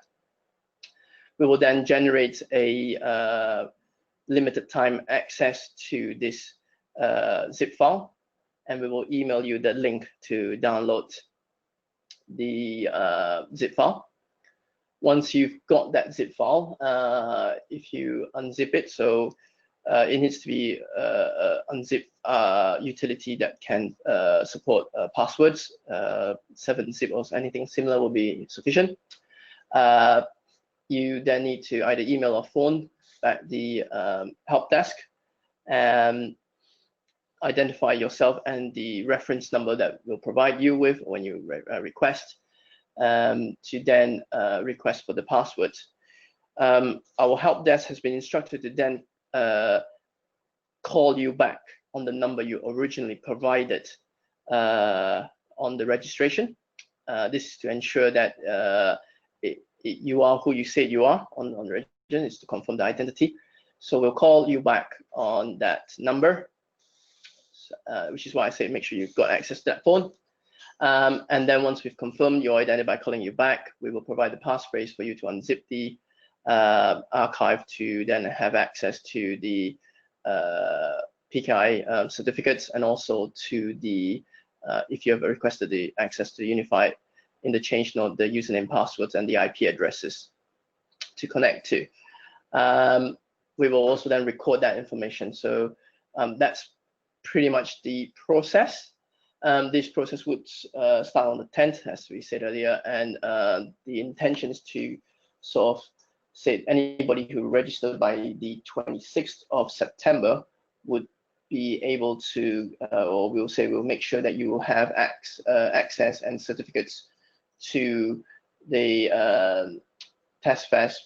We will then generate a limited time access to this zip file, and we will email you the link to download the zip file. Once you've got that zip file, if you unzip it, so it needs to be unzip utility that can support passwords. 7-zip or anything similar will be sufficient. You then need to either email or phone back the help desk and identify yourself and the reference number that we'll provide you with when you request, to then request for the password. Our help desk has been instructed to then call you back on the number you originally provided on the registration. This is to ensure that you are who you said you are on the registration, is to confirm the identity. So we'll call you back on that number, which is why I say make sure you've got access to that phone. And then once we've confirmed your identity by calling you back, we will provide the passphrase for you to unzip the archive to then have access to the PKI certificates, and also to the, if you have requested the access to the unified interchange node, the username, passwords, and the IP addresses to connect to. We will also then record that information. So that's pretty much the process. This process would start on the 10th, as we said earlier, and the intention is to sort of say anybody who registered by the 26th of September would be able to, or we'll say we'll make sure that you will have access and certificates to the TESTFEST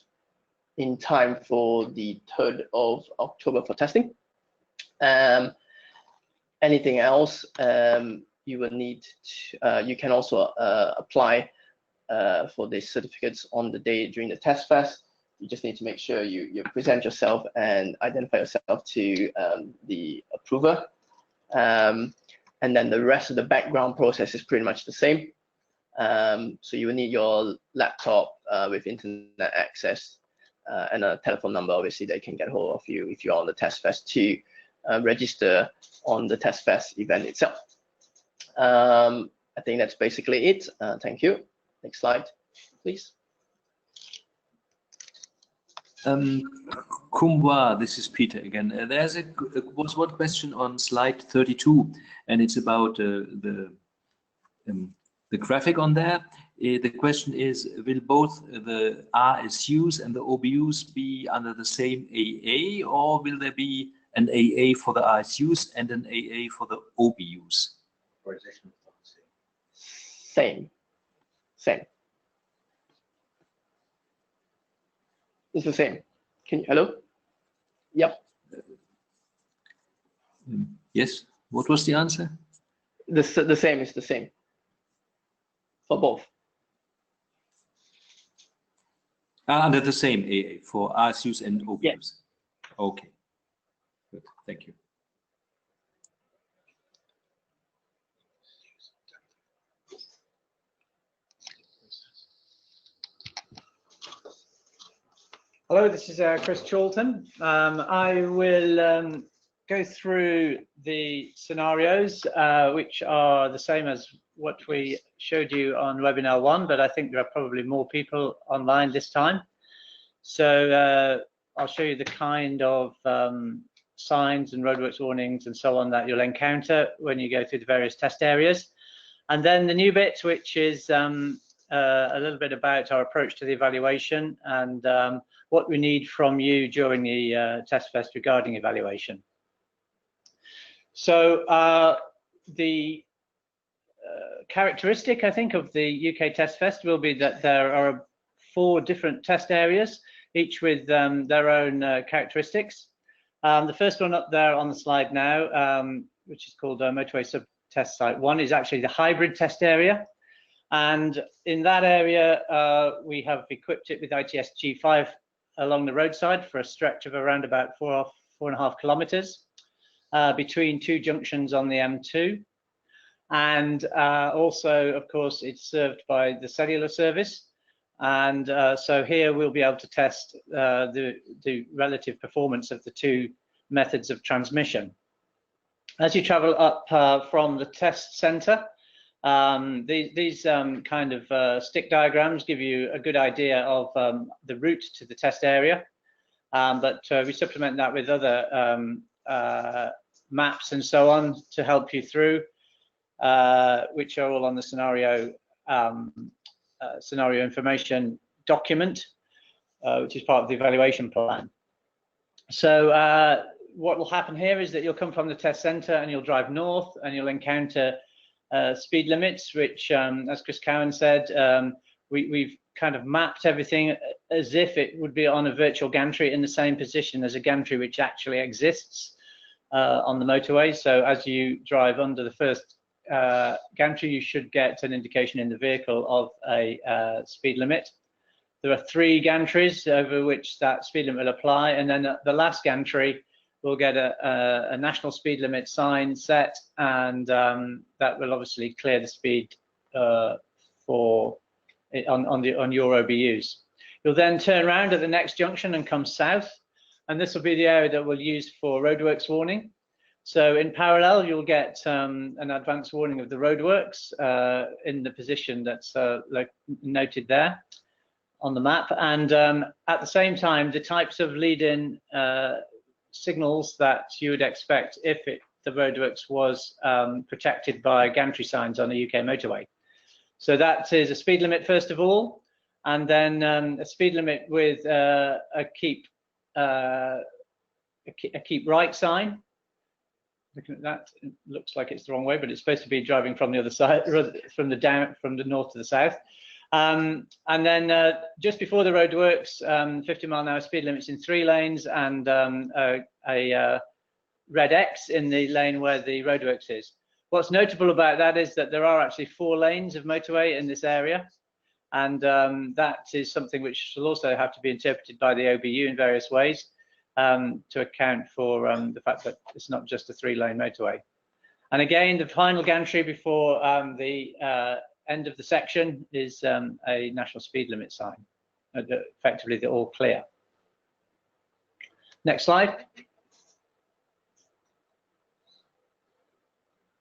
in time for the 3rd of October for testing. Anything else you will need to, you can also apply for the certificates on the day during the TESTFEST. You just need to make sure you present yourself and identify yourself to the approver. And then the rest of the background process is pretty much the same. So you will need your laptop with internet access and a telephone number, obviously, they can get hold of you if you're on the TESTFEST to register on the TESTFEST event itself. I think that's basically it. Thank you. Next slide, please. Kumwa, this is Peter again. There's was one question on slide 32, and it's about the graphic on there. The question is, will both the RSUs and the OBUs be under the same AA, or will there be an AA for the RSUs and an AA for the OBUs? Same. It's the same. Can you, hello? Yep. Yes. What was the answer? The same is the same for both. Under the same AA for RSUs and OBUs. Yeah. Okay. Good. Thank you. Hello, this is Chris Charlton. I will go through the scenarios, which are the same as what we showed you on webinar 1, but I think there are probably more people online this time. So I'll show you the kind of signs and roadworks warnings and so on that you'll encounter when you go through the various test areas. And then the new bit, which is a little bit about our approach to the evaluation and what we need from you during the TESTFEST regarding evaluation. So the characteristic, I think, of the UK TESTFEST will be that there are 4 different test areas, each with their own characteristics. The first one up there on the slide now, which is called Motorway Sub-Test Site 1, is actually the hybrid test area. And in that area, we have equipped it with ITS G5 along the roadside for a stretch of around about 4.5 kilometers between 2 junctions on the M2. And also, of course, it's served by the cellular service. And so here we'll be able to test the relative performance of the 2 methods of transmission. As you travel up from the test center, these kind of stick diagrams give you a good idea of the route to the test area, but we supplement that with other maps and so on to help you through, which are all on the scenario information document, which is part of the evaluation plan. So what will happen here is that you'll come from the test center and you'll drive north and you'll encounter speed limits, which, as Chris Cowan said, we've kind of mapped everything as if it would be on a virtual gantry in the same position as a gantry which actually exists on the motorway. So as you drive under the first gantry, you should get an indication in the vehicle of a speed limit. There are 3 gantries over which that speed limit will apply, and then the last gantry will get a national speed limit sign set, and that will obviously clear the speed on your OBUs. You'll then turn around at the next junction and come south, and this will be the area that we'll use for roadworks warning. So in parallel, you'll get an advance warning of the roadworks in the position that's noted there on the map, and at the same time, the types of lead-in signals that you would expect if the roadworks was protected by gantry signs on a UK motorway. So that is a speed limit first of all, and then a speed limit with a keep right sign. Looking at that, it looks like it's the wrong way, but it's supposed to be driving from the other side, from the north to the south. And then just before the roadworks, 50-mile-an-hour speed limits in 3 lanes, and a red X in the lane where the roadworks is. What's notable about that is that there are actually 4 lanes of motorway in this area, and that is something which will also have to be interpreted by the OBU in various ways to account for the fact that it's not just a 3-lane motorway. And again, the final gantry before the end of the section is a national speed limit sign, effectively they're all clear. Next slide.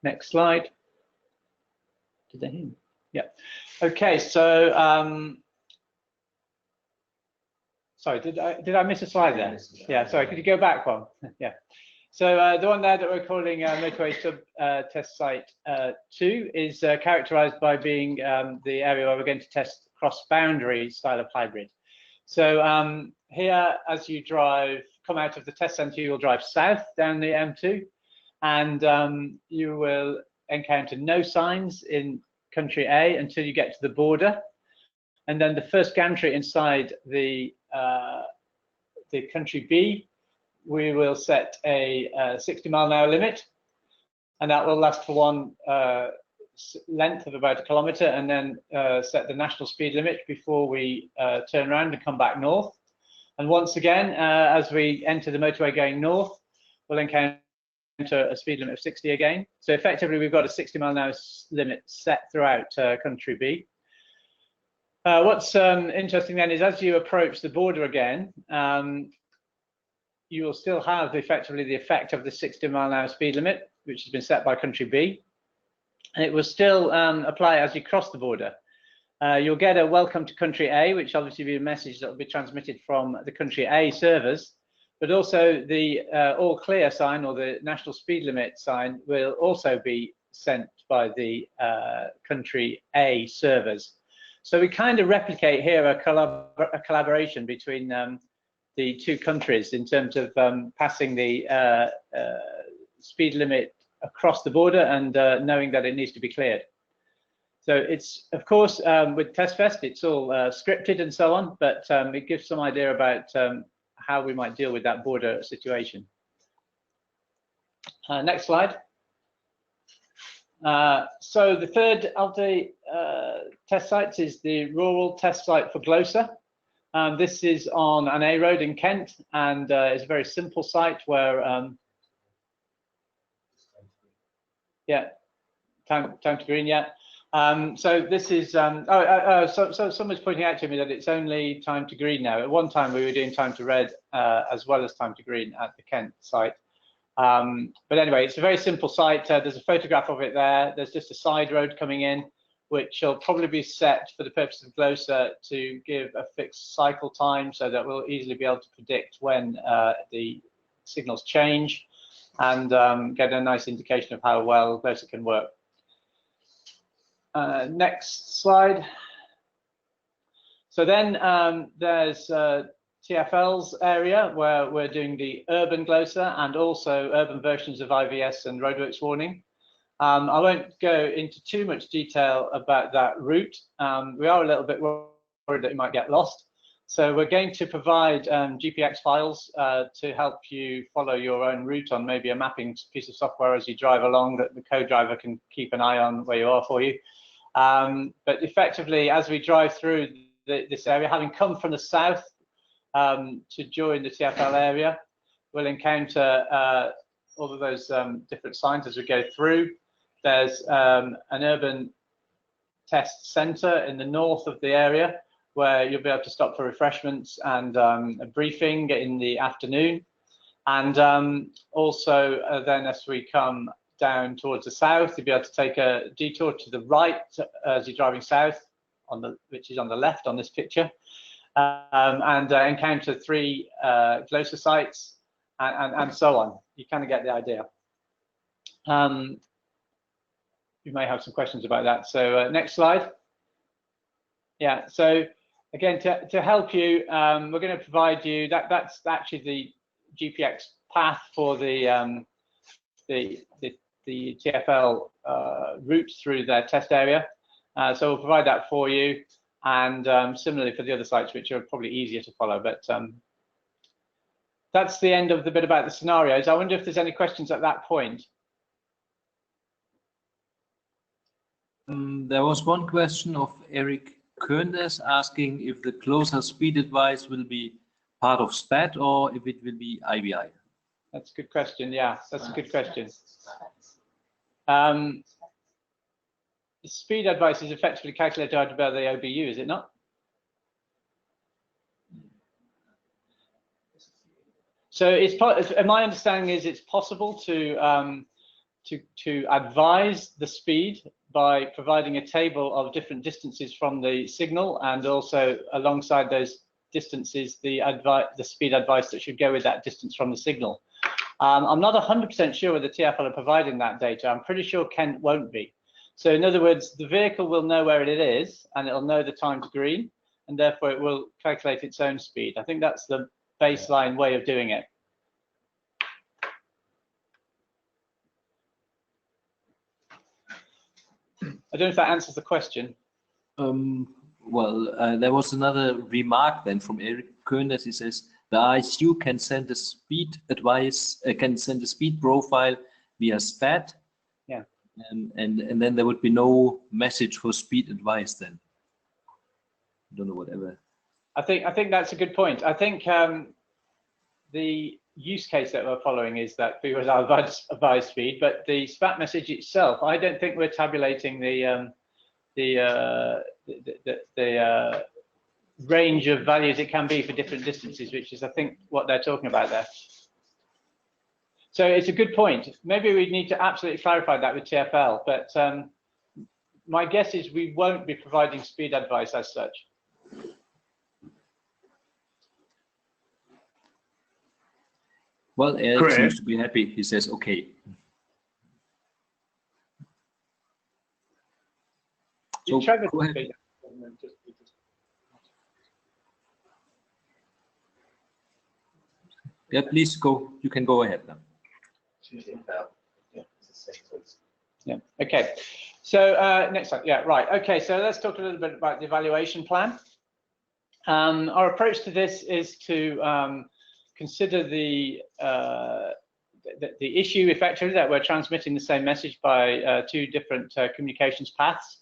Next slide. Did they hear me? Yeah. Okay, so sorry, did I miss a slide there? Yeah, sorry, could you go back one? Yeah. So the one there that we're calling motorway sub test site 2 is characterized by being the area where we're going to test cross-boundary style of hybrid. So here, as you come out of the test center, you will drive south down the M2, and you will encounter no signs in country A until you get to the border. And then the first gantry inside the country B, we will set a 60-mile-an-hour limit, and that will last for one length of about 1 kilometer, and then set the national speed limit before we turn around and come back north. And once again, as we enter the motorway going north, we'll encounter a speed limit of 60 again. So effectively, we've got a 60-mile-an-hour limit set throughout country B. What's interesting then is as you approach the border again, you will still have effectively the effect of the 60-mile-an-hour speed limit, which has been set by country B. And it will still apply as you cross the border. You'll get a welcome to country A, which obviously will be a message that will be transmitted from the country A servers, but also the all clear sign or the national speed limit sign will also be sent by the country A servers. So we kind of replicate here a collaboration between the two countries in terms of passing the speed limit across the border and knowing that it needs to be cleared. So it's, of course, with TESTFEST, it's all scripted and so on, but it gives some idea about how we might deal with that border situation. Next slide. So the third of the test sites is the rural test site for Gloucester. This is on an A road in Kent, and it's a very simple site where, yeah, time to green, yeah. So this is, so someone's pointing out to me that it's only time to green now. At one time we were doing time to red as well as time to green at the Kent site. But anyway, it's a very simple site. There's a photograph of it there. There's just a side road coming in, which will probably be set for the purpose of Gloucester to give a fixed cycle time so that we'll easily be able to predict when the signals change and get a nice indication of how well Gloucester can work. Next slide. So then there's TfL's area where we're doing the urban Gloucester and also urban versions of IVS and Roadworks Warning. I won't go into too much detail about that route. We are a little bit worried that you might get lost. So we're going to provide GPX files to help you follow your own route on maybe a mapping piece of software as you drive along that the co-driver can keep an eye on where you are for you. But effectively, as we drive through this area, having come from the south to join the TfL area, we'll encounter all of those different signs as we go through. There's an urban test centre in the north of the area where you'll be able to stop for refreshments and a briefing in the afternoon. And also then as we come down towards the south, you'll be able to take a detour to the right as you're driving south, which is on the left on this picture, and encounter 3 Gloucester sites and so on. You kind of get the idea. You may have some questions about that. So next slide. Yeah, so again, to help you, we're going to provide you, that's actually the GPX path for the TfL route through their test area. So we'll provide that for you, and similarly for the other sites, which are probably easier to follow. But that's the end of the bit about the scenarios. I wonder if there's any questions at that point. There was one question of Eric Könders asking if the closer speed advice will be part of SPAT or if it will be IBI. That's a good question. Yeah, that's a good question. The speed advice is effectively calculated out by the OBU, is it not? So it's my understanding is it's possible to advise the speed by providing a table of different distances from the signal, and also alongside those distance is the speed advice that should go with that distance from the signal. I'm not 100% sure whether TfL are providing that data. I'm pretty sure Kent won't be. So in other words, the vehicle will know where it is, and it'll know the time to green, and therefore it will calculate its own speed. I think that's the baseline way of doing it. I don't know if that answers the question. Well, there was another remark then from Eric Köhners. He says the ISU can send a speed advice, can send a speed profile via SPAD. Yeah. And then there would be no message for speed advice then. I don't know, whatever. I think that's a good point. I think the use case that we're following is that we would advise speed, but the SPAT message itself, I don't think we're tabulating the range of values it can be for different distances, which is, I think, what they're talking about there. So it's a good point. Maybe we need to absolutely clarify that with TfL, but my guess is we won't be providing speed advice as such. Well, Eric seems to be happy. He says, okay. So go ahead. Yeah, please go. You can go ahead now. Yeah. Okay. So next slide. Yeah. Right. Okay. So let's talk a little bit about the evaluation plan. Our approach to this is to consider the issue effectively that we're transmitting the same message by two different communications paths,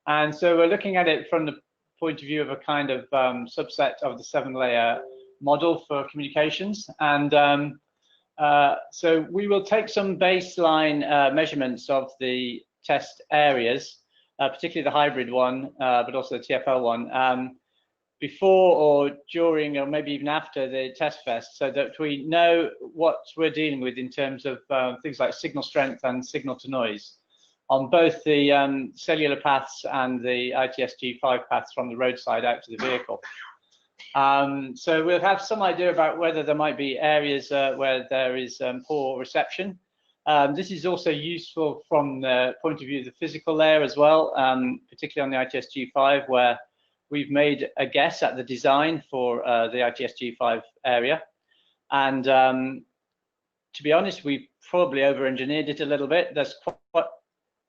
and so we're looking at it from the point of view of a kind of subset of the 7-layer model for communications. And so we will take some baseline measurements of the test areas, particularly the hybrid one, but also the TfL one, before or during or maybe even after the TESTFEST, so that we know what we're dealing with in terms of things like signal strength and signal to noise on both the cellular paths and the ITSG5 paths from the roadside out to the vehicle. So we'll have some idea about whether there might be areas where there is poor reception. This is also useful from the point of view of the physical layer as well, particularly on the ITSG5, where we've made a guess at the design for the ITSG5 area. And to be honest, we probably over-engineered it a little bit.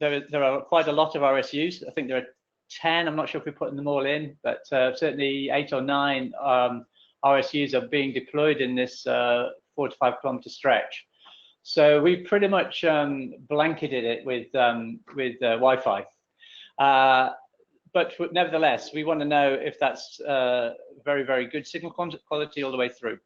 There are quite a lot of RSUs. I think there are 10, I'm not sure if we're putting them all in, but certainly 8 or 9 RSUs are being deployed in this 4 to 5 kilometer stretch. So we pretty much blanketed it with Wi-Fi. But nevertheless, we want to know if that's very, very good signal quality all the way through.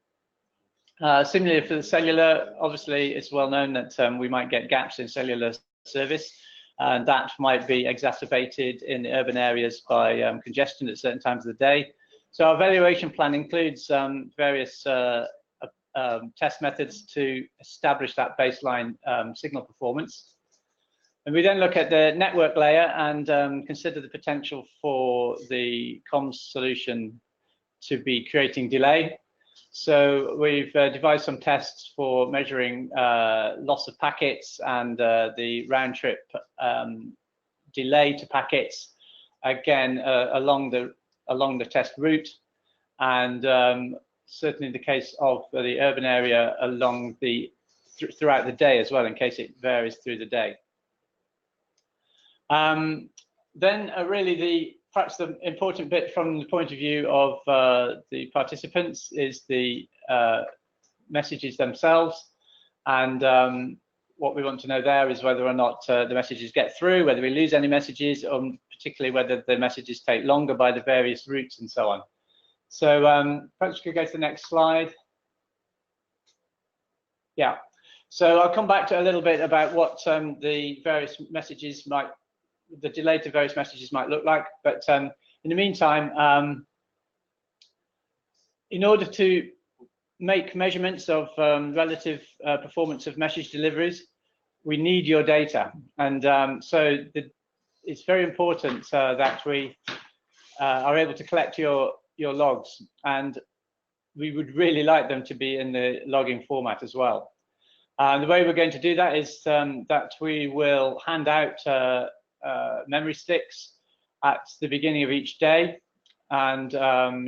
Similarly for the cellular, obviously it's well known that we might get gaps in cellular service, and that might be exacerbated in the urban areas by congestion at certain times of the day. So our evaluation plan includes various test methods to establish that baseline signal performance. And we then look at the network layer and consider the potential for the comms solution to be creating delay. So we've devised some tests for measuring loss of packets and the round trip delay to packets, again along the test route, and certainly in the case of the urban area along throughout the day as well, in case it varies through the day. Then really perhaps the important bit from the point of view of the participants is the messages themselves, and what we want to know there is whether or not the messages get through, whether we lose any messages, or particularly whether the messages take longer by the various routes and so on. So perhaps we could go to the next slide. Yeah, so I'll come back to a little bit about what the various messages the delay to various messages might look like. But in the meantime, in order to make measurements of relative performance of message deliveries, we need your data. And so it's very important that we are able to collect your your logs, and we would really like them to be in the logging format as well. The way we're going to do that is that we will hand out memory sticks at the beginning of each day, and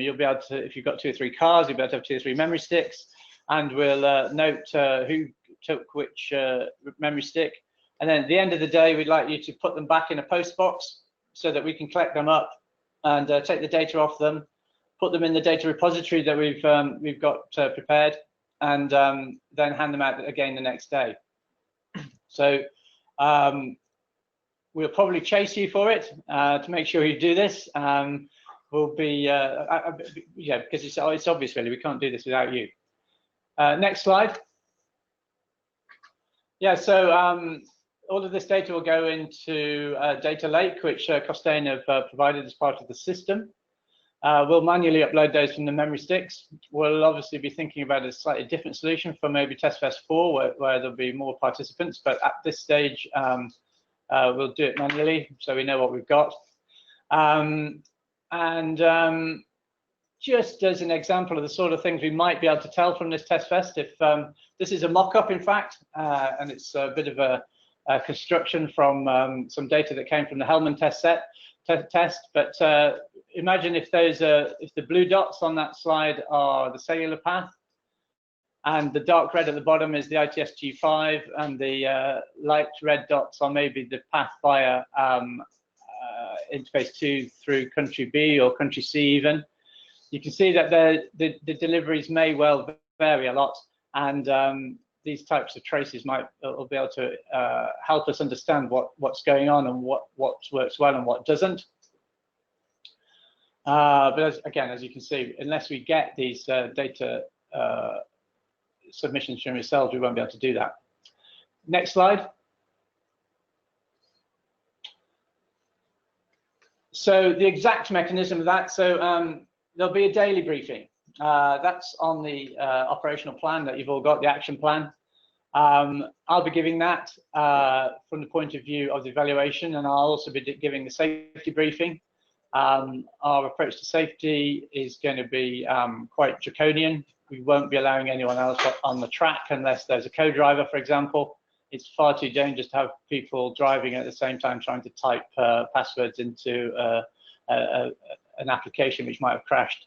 you'll be able to, if you've got 2 or 3 cars, you'll be able to have 2 or 3 memory sticks, and we'll note who took which memory stick. And then at the end of the day, we'd like you to put them back in a post box so that we can collect them up and take the data off them, put them in the data repository that we've got prepared, and then hand them out again the next day. So we'll probably chase you for it to make sure you do this. We'll be, yeah, because it's obvious really, we can't do this without you. Next slide. Yeah, so all of this data will go into a data lake, which Costain have provided as part of the system. We'll manually upload those from the memory sticks. We'll obviously be thinking about a slightly different solution for maybe TESTFEST 4, where there'll be more participants, but at this stage, we'll do it manually, so we know what we've got. Just as an example of the sort of things we might be able to tell from this TESTFEST, if this is a mock-up, in fact, and it's a bit of a construction from some data that came from the Hellman test, but imagine if those if the blue dots on that slide are the cellular path, and the dark red at the bottom is the ITSG5, and the light red dots are maybe the path via interface 2 through country B or country C even. You can see that the deliveries may well vary a lot, and these types of traces will be able to help us understand what's going on and what works well and what doesn't. But again, as you can see, unless we get these data submissions from yourselves, we won't be able to do that. Next slide. So the exact mechanism of that, so there'll be a daily briefing. That's on the operational plan that you've all got, the action plan. I'll be giving that from the point of view of the evaluation, and I'll also be giving the safety briefing. Our approach to safety is going to be quite draconian. We won't be allowing anyone else on the track unless there's a co-driver, for example. It's far too dangerous to have people driving at the same time trying to type passwords into an application which might have crashed.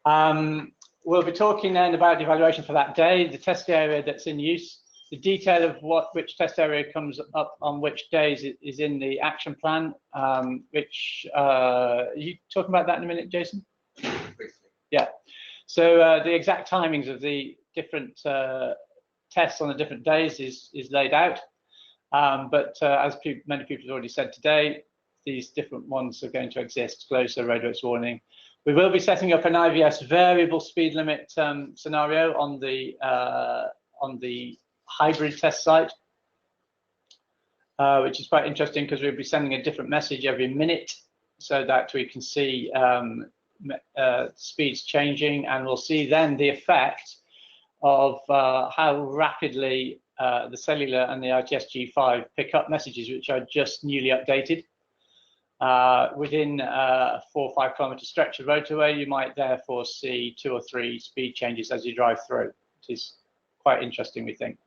We'll be talking then about the evaluation for that day, the test area that's in use. The detail of which test area comes up on which days is in the action plan, which are you talking about that in a minute, Jason? Yeah. So the exact timings of the different tests on the different days is laid out. But as many people have already said today, these different ones are going to exist, closer, Roadworks Warning. We will be setting up an IVS variable speed limit scenario on the hybrid test site, which is quite interesting because we'll be sending a different message every minute so that we can see speeds changing, and we'll see then the effect of how rapidly the cellular and the ITSG5 pick up messages which are just newly updated. Within a 4 or 5 kilometer stretch of roadway, you might therefore see 2 or 3 speed changes as you drive through, which is quite interesting, we think.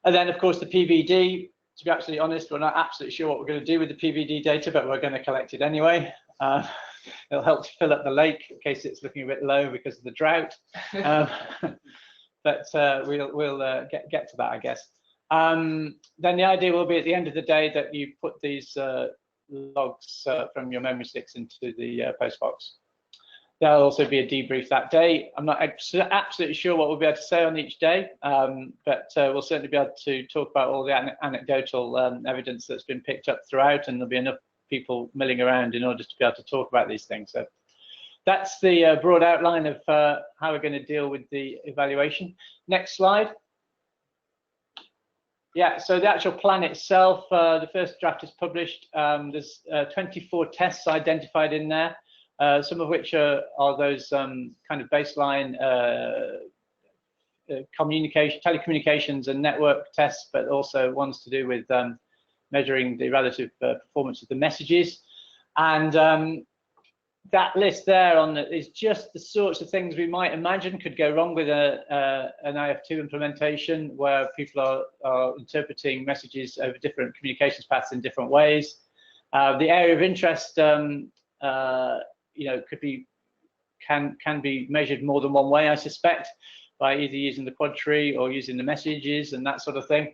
And then, of course, the PVD. To be absolutely honest, we're not absolutely sure what we're going to do with the PVD data, but we're going to collect it anyway. It'll help to fill up the lake in case it's looking a bit low because of the drought. But we'll get to that, I guess. Then the idea will be at the end of the day that you put these logs from your memory sticks into the postbox. There'll also be a debrief that day. I'm not absolutely sure what we'll be able to say on each day, but we'll certainly be able to talk about all the anecdotal evidence that's been picked up throughout, and there'll be enough people milling around in order to be able to talk about these things. So that's the broad outline of how we're going to deal with the evaluation. Next slide. Yeah, so the actual plan itself, the first draft is published. There's 24 tests identified in there. Some of which are those kind of baseline telecommunications and network tests, but also ones to do with measuring the relative performance of the messages. And that list there is just the sorts of things we might imagine could go wrong with an IF2 implementation, where people are interpreting messages over different communications paths in different ways. The area of interest, you know, can be measured more than one way, I suspect, by either using the quad tree or using the messages and that sort of thing.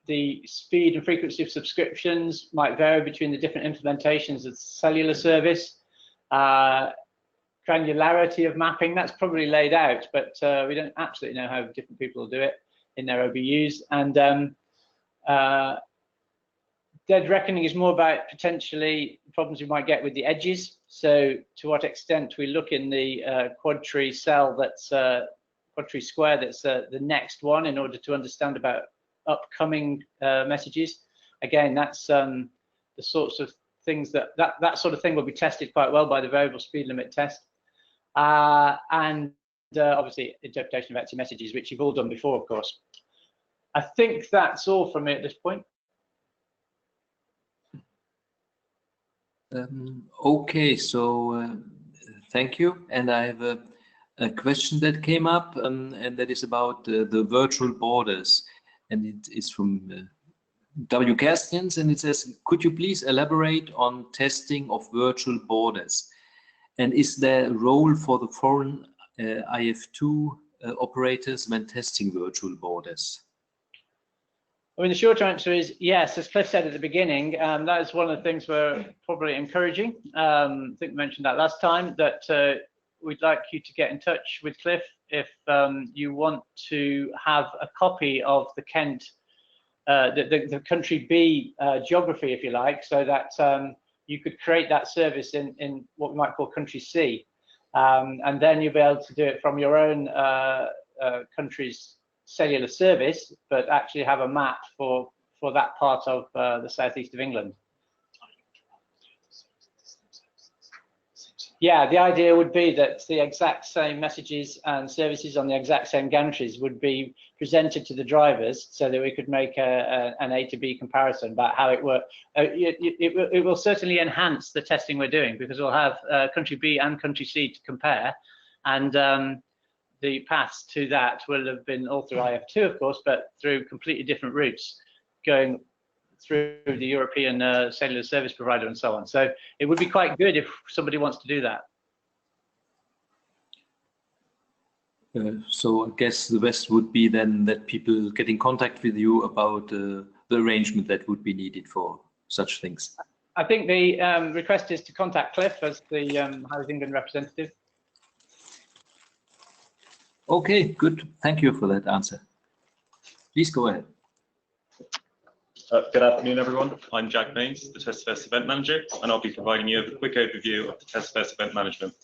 The speed and frequency of subscriptions might vary between the different implementations of cellular service. Granularity of mapping, that's probably laid out, but we don't absolutely know how different people will do it in their OBUs. And dead reckoning is more about potentially problems we might get with the edges. So to what extent we look in the quad tree cell that's quad tree square that's the next one in order to understand about upcoming messages. Again, that's the sorts of things that sort of thing will be tested quite well by the variable speed limit test. And obviously interpretation of empty messages, which you've all done before, of course. I think that's all from me at this point. Okay, so thank you. And I have a question that came up, and that is about the virtual borders. And it is from W. Kerstens, and it says, could you please elaborate on testing of virtual borders? And is there a role for the foreign IF2 operators when testing virtual borders? I mean, the short answer is yes. As Cliff said at the beginning, that is one of the things we're probably encouraging. I think we mentioned that last time, that we'd like you to get in touch with Cliff if you want to have a copy of the Kent, the country B geography, if you like, so that you could create that service in what we might call country C. And then you'll be able to do it from your own country's cellular service, but actually have a map for that part of the southeast of England. Yeah, the idea would be that the exact same messages and services on the exact same gantries would be presented to the drivers, so that we could make an A to B comparison about how it works. It will certainly enhance the testing we're doing, because we'll have country B and country C to compare, and the paths to that will have been all through IF2, of course, but through completely different routes, going through the European cellular service provider and so on. So it would be quite good if somebody wants to do that. So I guess the best would be then that people get in contact with you about the arrangement that would be needed for such things. I think the request is to contact Cliff as the Housing England representative. Okay, good. Thank you for that answer. Please go ahead. Good afternoon, everyone. I'm Jack Mains, the TESTFEST event manager, and I'll be providing you with a quick overview of the TESTFEST event management.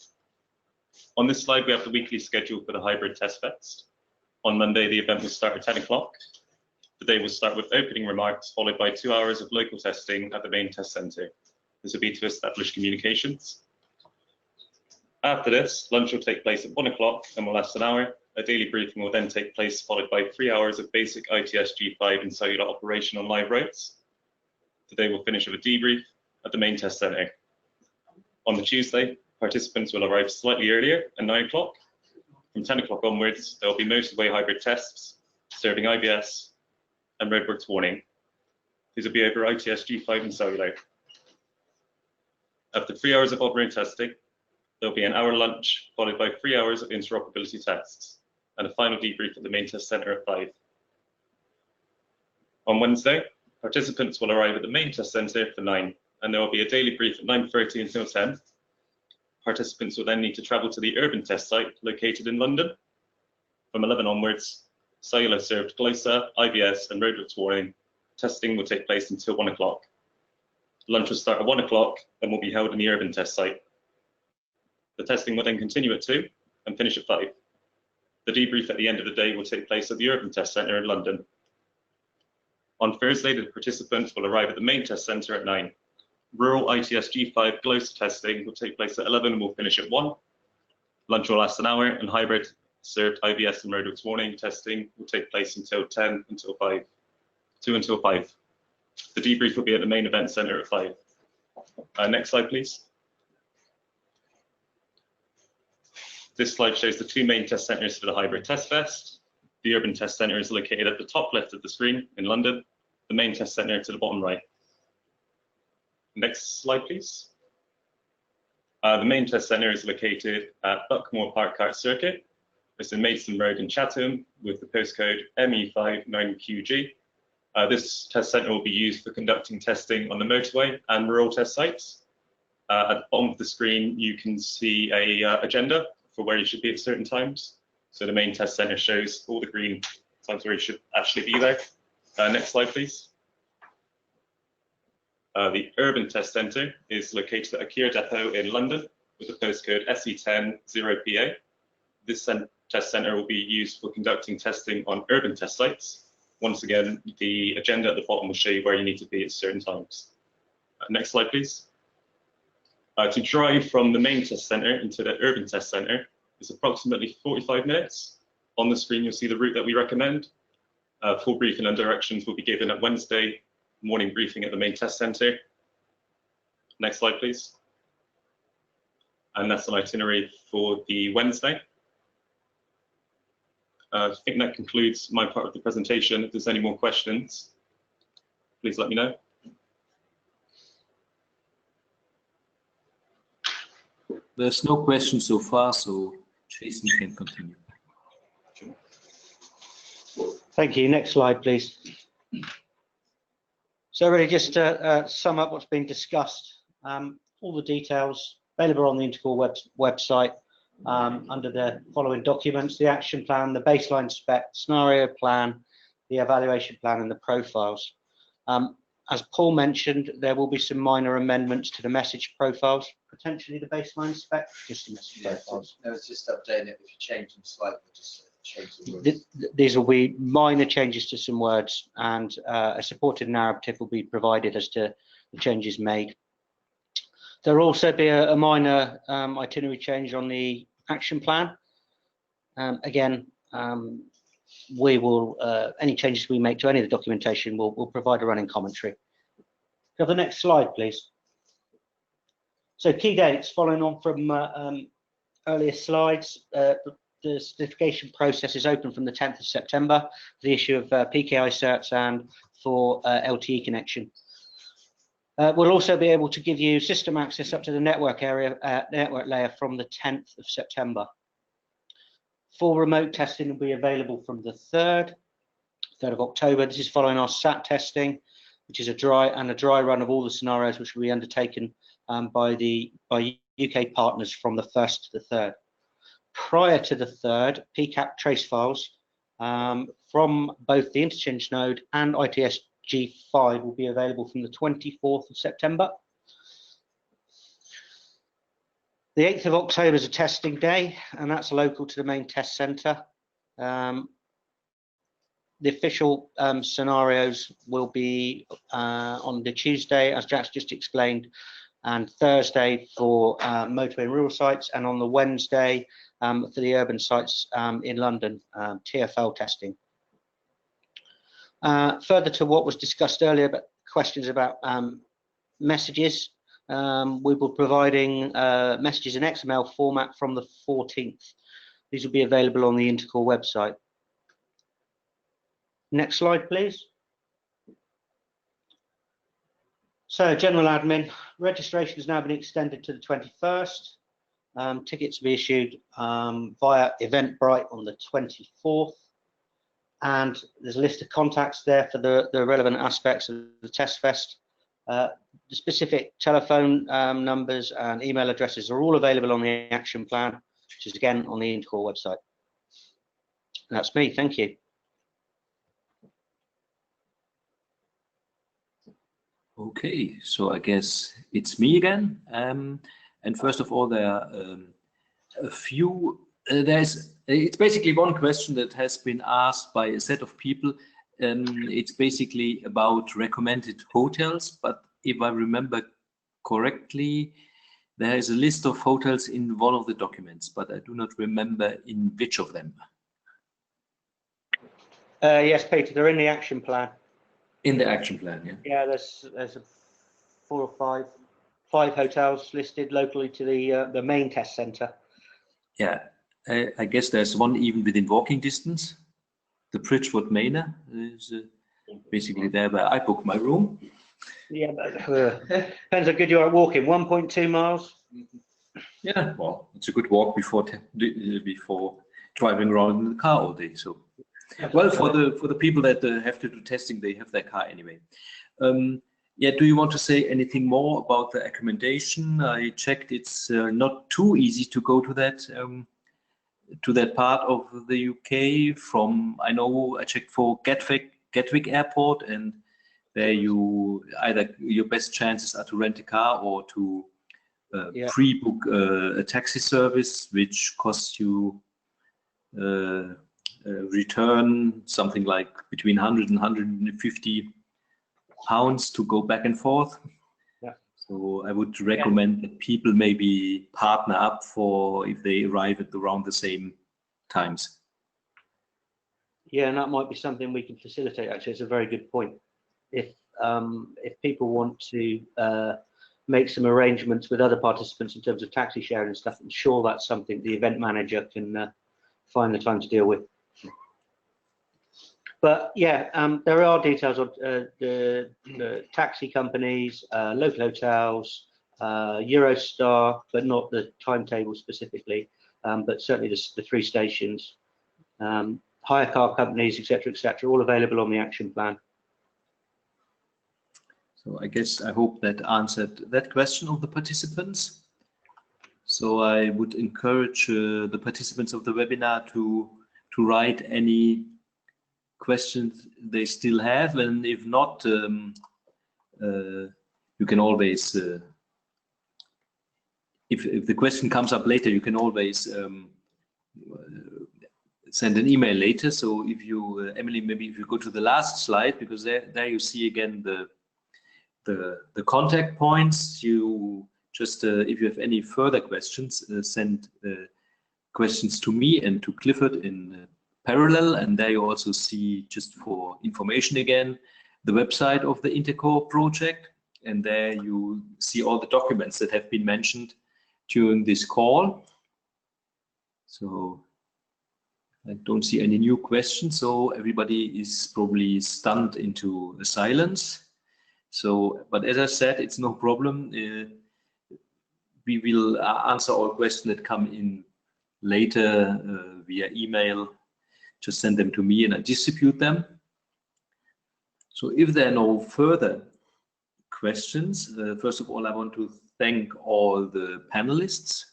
On this slide, we have the weekly schedule for the hybrid TESTFEST. On Monday, the event will start at 10 o'clock. The day will start with opening remarks, followed by 2 hours of local testing at the main test centre. This will be to establish communications. After this, lunch will take place at 1 o'clock and will last an hour. A daily briefing will then take place, followed by 3 hours of basic ITS G5 and cellular operation on live roads. Today we'll finish with a debrief at the main test centre. On the Tuesday, participants will arrive slightly earlier at 9 o'clock. From 10 o'clock onwards, there will be motorway hybrid tests, serving IBS and Roadworks Warning. These will be over ITS G5 and cellular. After 3 hours of on-road testing, there will be an hour lunch, followed by 3 hours of interoperability tests, and a final debrief at the main test centre at 5. On Wednesday, participants will arrive at the main test centre for 9, and there will be a daily brief at 9:30 until 10. Participants will then need to travel to the urban test site located in London. From 11 onwards, cellular served Glosa, IBS and Roadworks Warning testing will take place until 1 o'clock. Lunch will start at 1 o'clock and will be held in the urban test site. The testing will then continue at 2 and finish at 5. The debrief at the end of the day will take place at the urban test centre in London. On Thursday, the participants will arrive at the main test centre at 9. Rural ITS G5 Glosa testing will take place at 11 and will finish at 1. Lunch will last an hour, and hybrid served IBS and Roadworks Warning testing will take place until 10 until 5. 2 until 5. The debrief will be at the main event centre at 5. Next slide, please. This slide shows the two main test centres for the hybrid TESTFEST. The Urban Test Centre is located at the top left of the screen in London, the main test centre to the bottom right. Next slide, please. The main test centre is located at Buckmore Park Kart Circuit. It's in Maidstone Road in Chatham with the postcode ME59QG. This test centre will be used for conducting testing on the motorway and rural test sites. At the bottom of the screen, you can see a agenda for where you should be at certain times. So the main test centre shows all the green times where you should actually be there. Next slide, please. The Urban Test Centre is located at Akira Depot in London with the postcode SE10 0PA. This test centre will be used for conducting testing on urban test sites. Once again, the agenda at the bottom will show you where you need to be at certain times. Next slide, please. To drive from the main test centre into the Urban Test Centre is approximately 45 minutes. On the screen, you'll see the route that we recommend. Full briefing and directions will be given at Wednesday morning briefing at the main test centre. Next slide, please. And that's an itinerary for the Wednesday. I think that concludes my part of the presentation. If there's any more questions, please let me know. There's no questions so far, so Jason can continue. Thank you. Next slide, please. So really just to sum up what's been discussed, all the details available on the InterCor website under the following documents: the action plan, the baseline spec, scenario plan, the evaluation plan, and the profiles. As Paul mentioned, there will be some minor amendments to the message profiles, potentially the baseline spec, just the message profiles. No, it's just updating it. If you change them slightly, just change the words. These will be minor changes to some words, and a supported narrative will be provided as to the changes made. There will also be a minor itinerary change on the action plan. Again, we will any changes we make to any of the documentation will provide a running commentary. Go to the next slide, please. So key dates following on from earlier slides. The certification process is open from the 10th of September for the issue of PKI certs and for LTE connection. We'll also be able to give you system access up to the network layer from the 10th of September. Full remote testing will be available from the 3rd of October. This is following our SAT testing, which is a dry run of all the scenarios which will be undertaken by UK partners from the 1st to the 3rd. Prior to the 3rd, PCAP trace files from both the interchange node and ITS G5 will be available from the 24th of September. The 8th of October is a testing day, and that's local to the main test centre. The official scenarios will be on the Tuesday, as Jack's just explained, and Thursday for motorway and rural sites, and on the Wednesday for the urban sites in London, TFL testing. Further to what was discussed earlier, about questions about messages, we will be providing messages in XML format from the 14th. These will be available on the InterCor website. Next slide, please. So, general admin, registration has now been extended to the 21st. Tickets will be issued via Eventbrite on the 24th. And there's a list of contacts there for the relevant aspects of the TESTFEST. The specific telephone numbers and email addresses are all available on the action plan, which is again on the InterCor website. And that's me, thank you. Okay, so I guess it's me again. And first of all, there are a few. It's basically one question that has been asked by a set of people. It's basically about recommended hotels, but if I remember correctly, there is a list of hotels in one of the documents, but I do not remember in which of them. Yes, Peter, they're in the action plan. In the action plan, yeah. Yeah, there's 4 or 5 hotels listed locally to the main test centre. Yeah, I guess there's one even within walking distance. The Bridgewood Manor is basically there where I book my room. Yeah, but depends how good you are at walking. 1.2 miles. Yeah, well, it's a good walk before driving around in the car all day. So, well, for the people that have to do testing, they have their car anyway. Yeah, do you want to say anything more about the accommodation? I checked; it's not too easy to go to that part of the UK. From I know I checked for Gatwick Airport, and there either your best chances are to rent a car or to pre-book a taxi service, which costs you return something like between 100 and 150 pounds to go back and forth. Yeah. So I would recommend that people maybe partner up for if they arrive at around the same times. Yeah, and that might be something we can facilitate. Actually, it's a very good point. If people want to make some arrangements with other participants in terms of taxi sharing and stuff, I'm sure that's something the event manager can find the time to deal with. But yeah, there are details on the taxi companies, local hotels, Eurostar, but not the timetable specifically, but certainly the 3 stations, hire car companies, etc., all available on the action plan. So I hope that answered that question of the participants. So I would encourage the participants of the webinar to write any questions they still have, and if not, you can always, if the question comes up later, you can always send an email later. So if you, Emily, maybe if you go to the last slide, because there you see again the contact points. You just, if you have any further questions, send questions to me and to Clifford in parallel, and there you also see, just for information again, the website of the InterCor project, and there you see all the documents that have been mentioned during this call. So I don't see any new questions, so everybody is probably stunned into a silence. So, but as I said, it's no problem. We will answer all questions that come in later via email. Just send them to me and I distribute them. So if there are no further questions, first of all, I want to thank all the panelists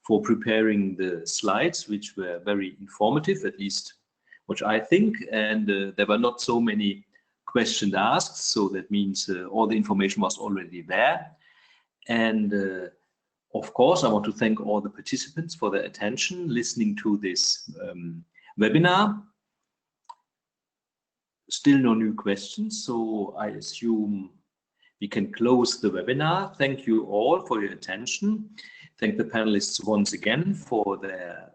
for preparing the slides, which were very informative, at least which I think, and there were not so many questions asked, so that means all the information was already there. And of course, I want to thank all the participants for their attention, listening to this webinar. Still no new questions, so I assume we can close the webinar. Thank you all for your attention. Thank the panelists once again for their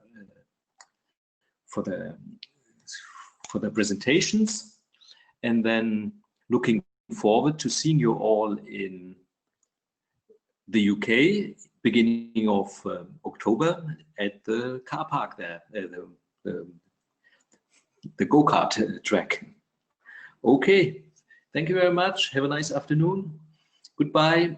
presentations, and then looking forward to seeing you all in the UK beginning of October at the car park there, the go-kart track. Okay, thank you very much. Have a nice afternoon. Goodbye.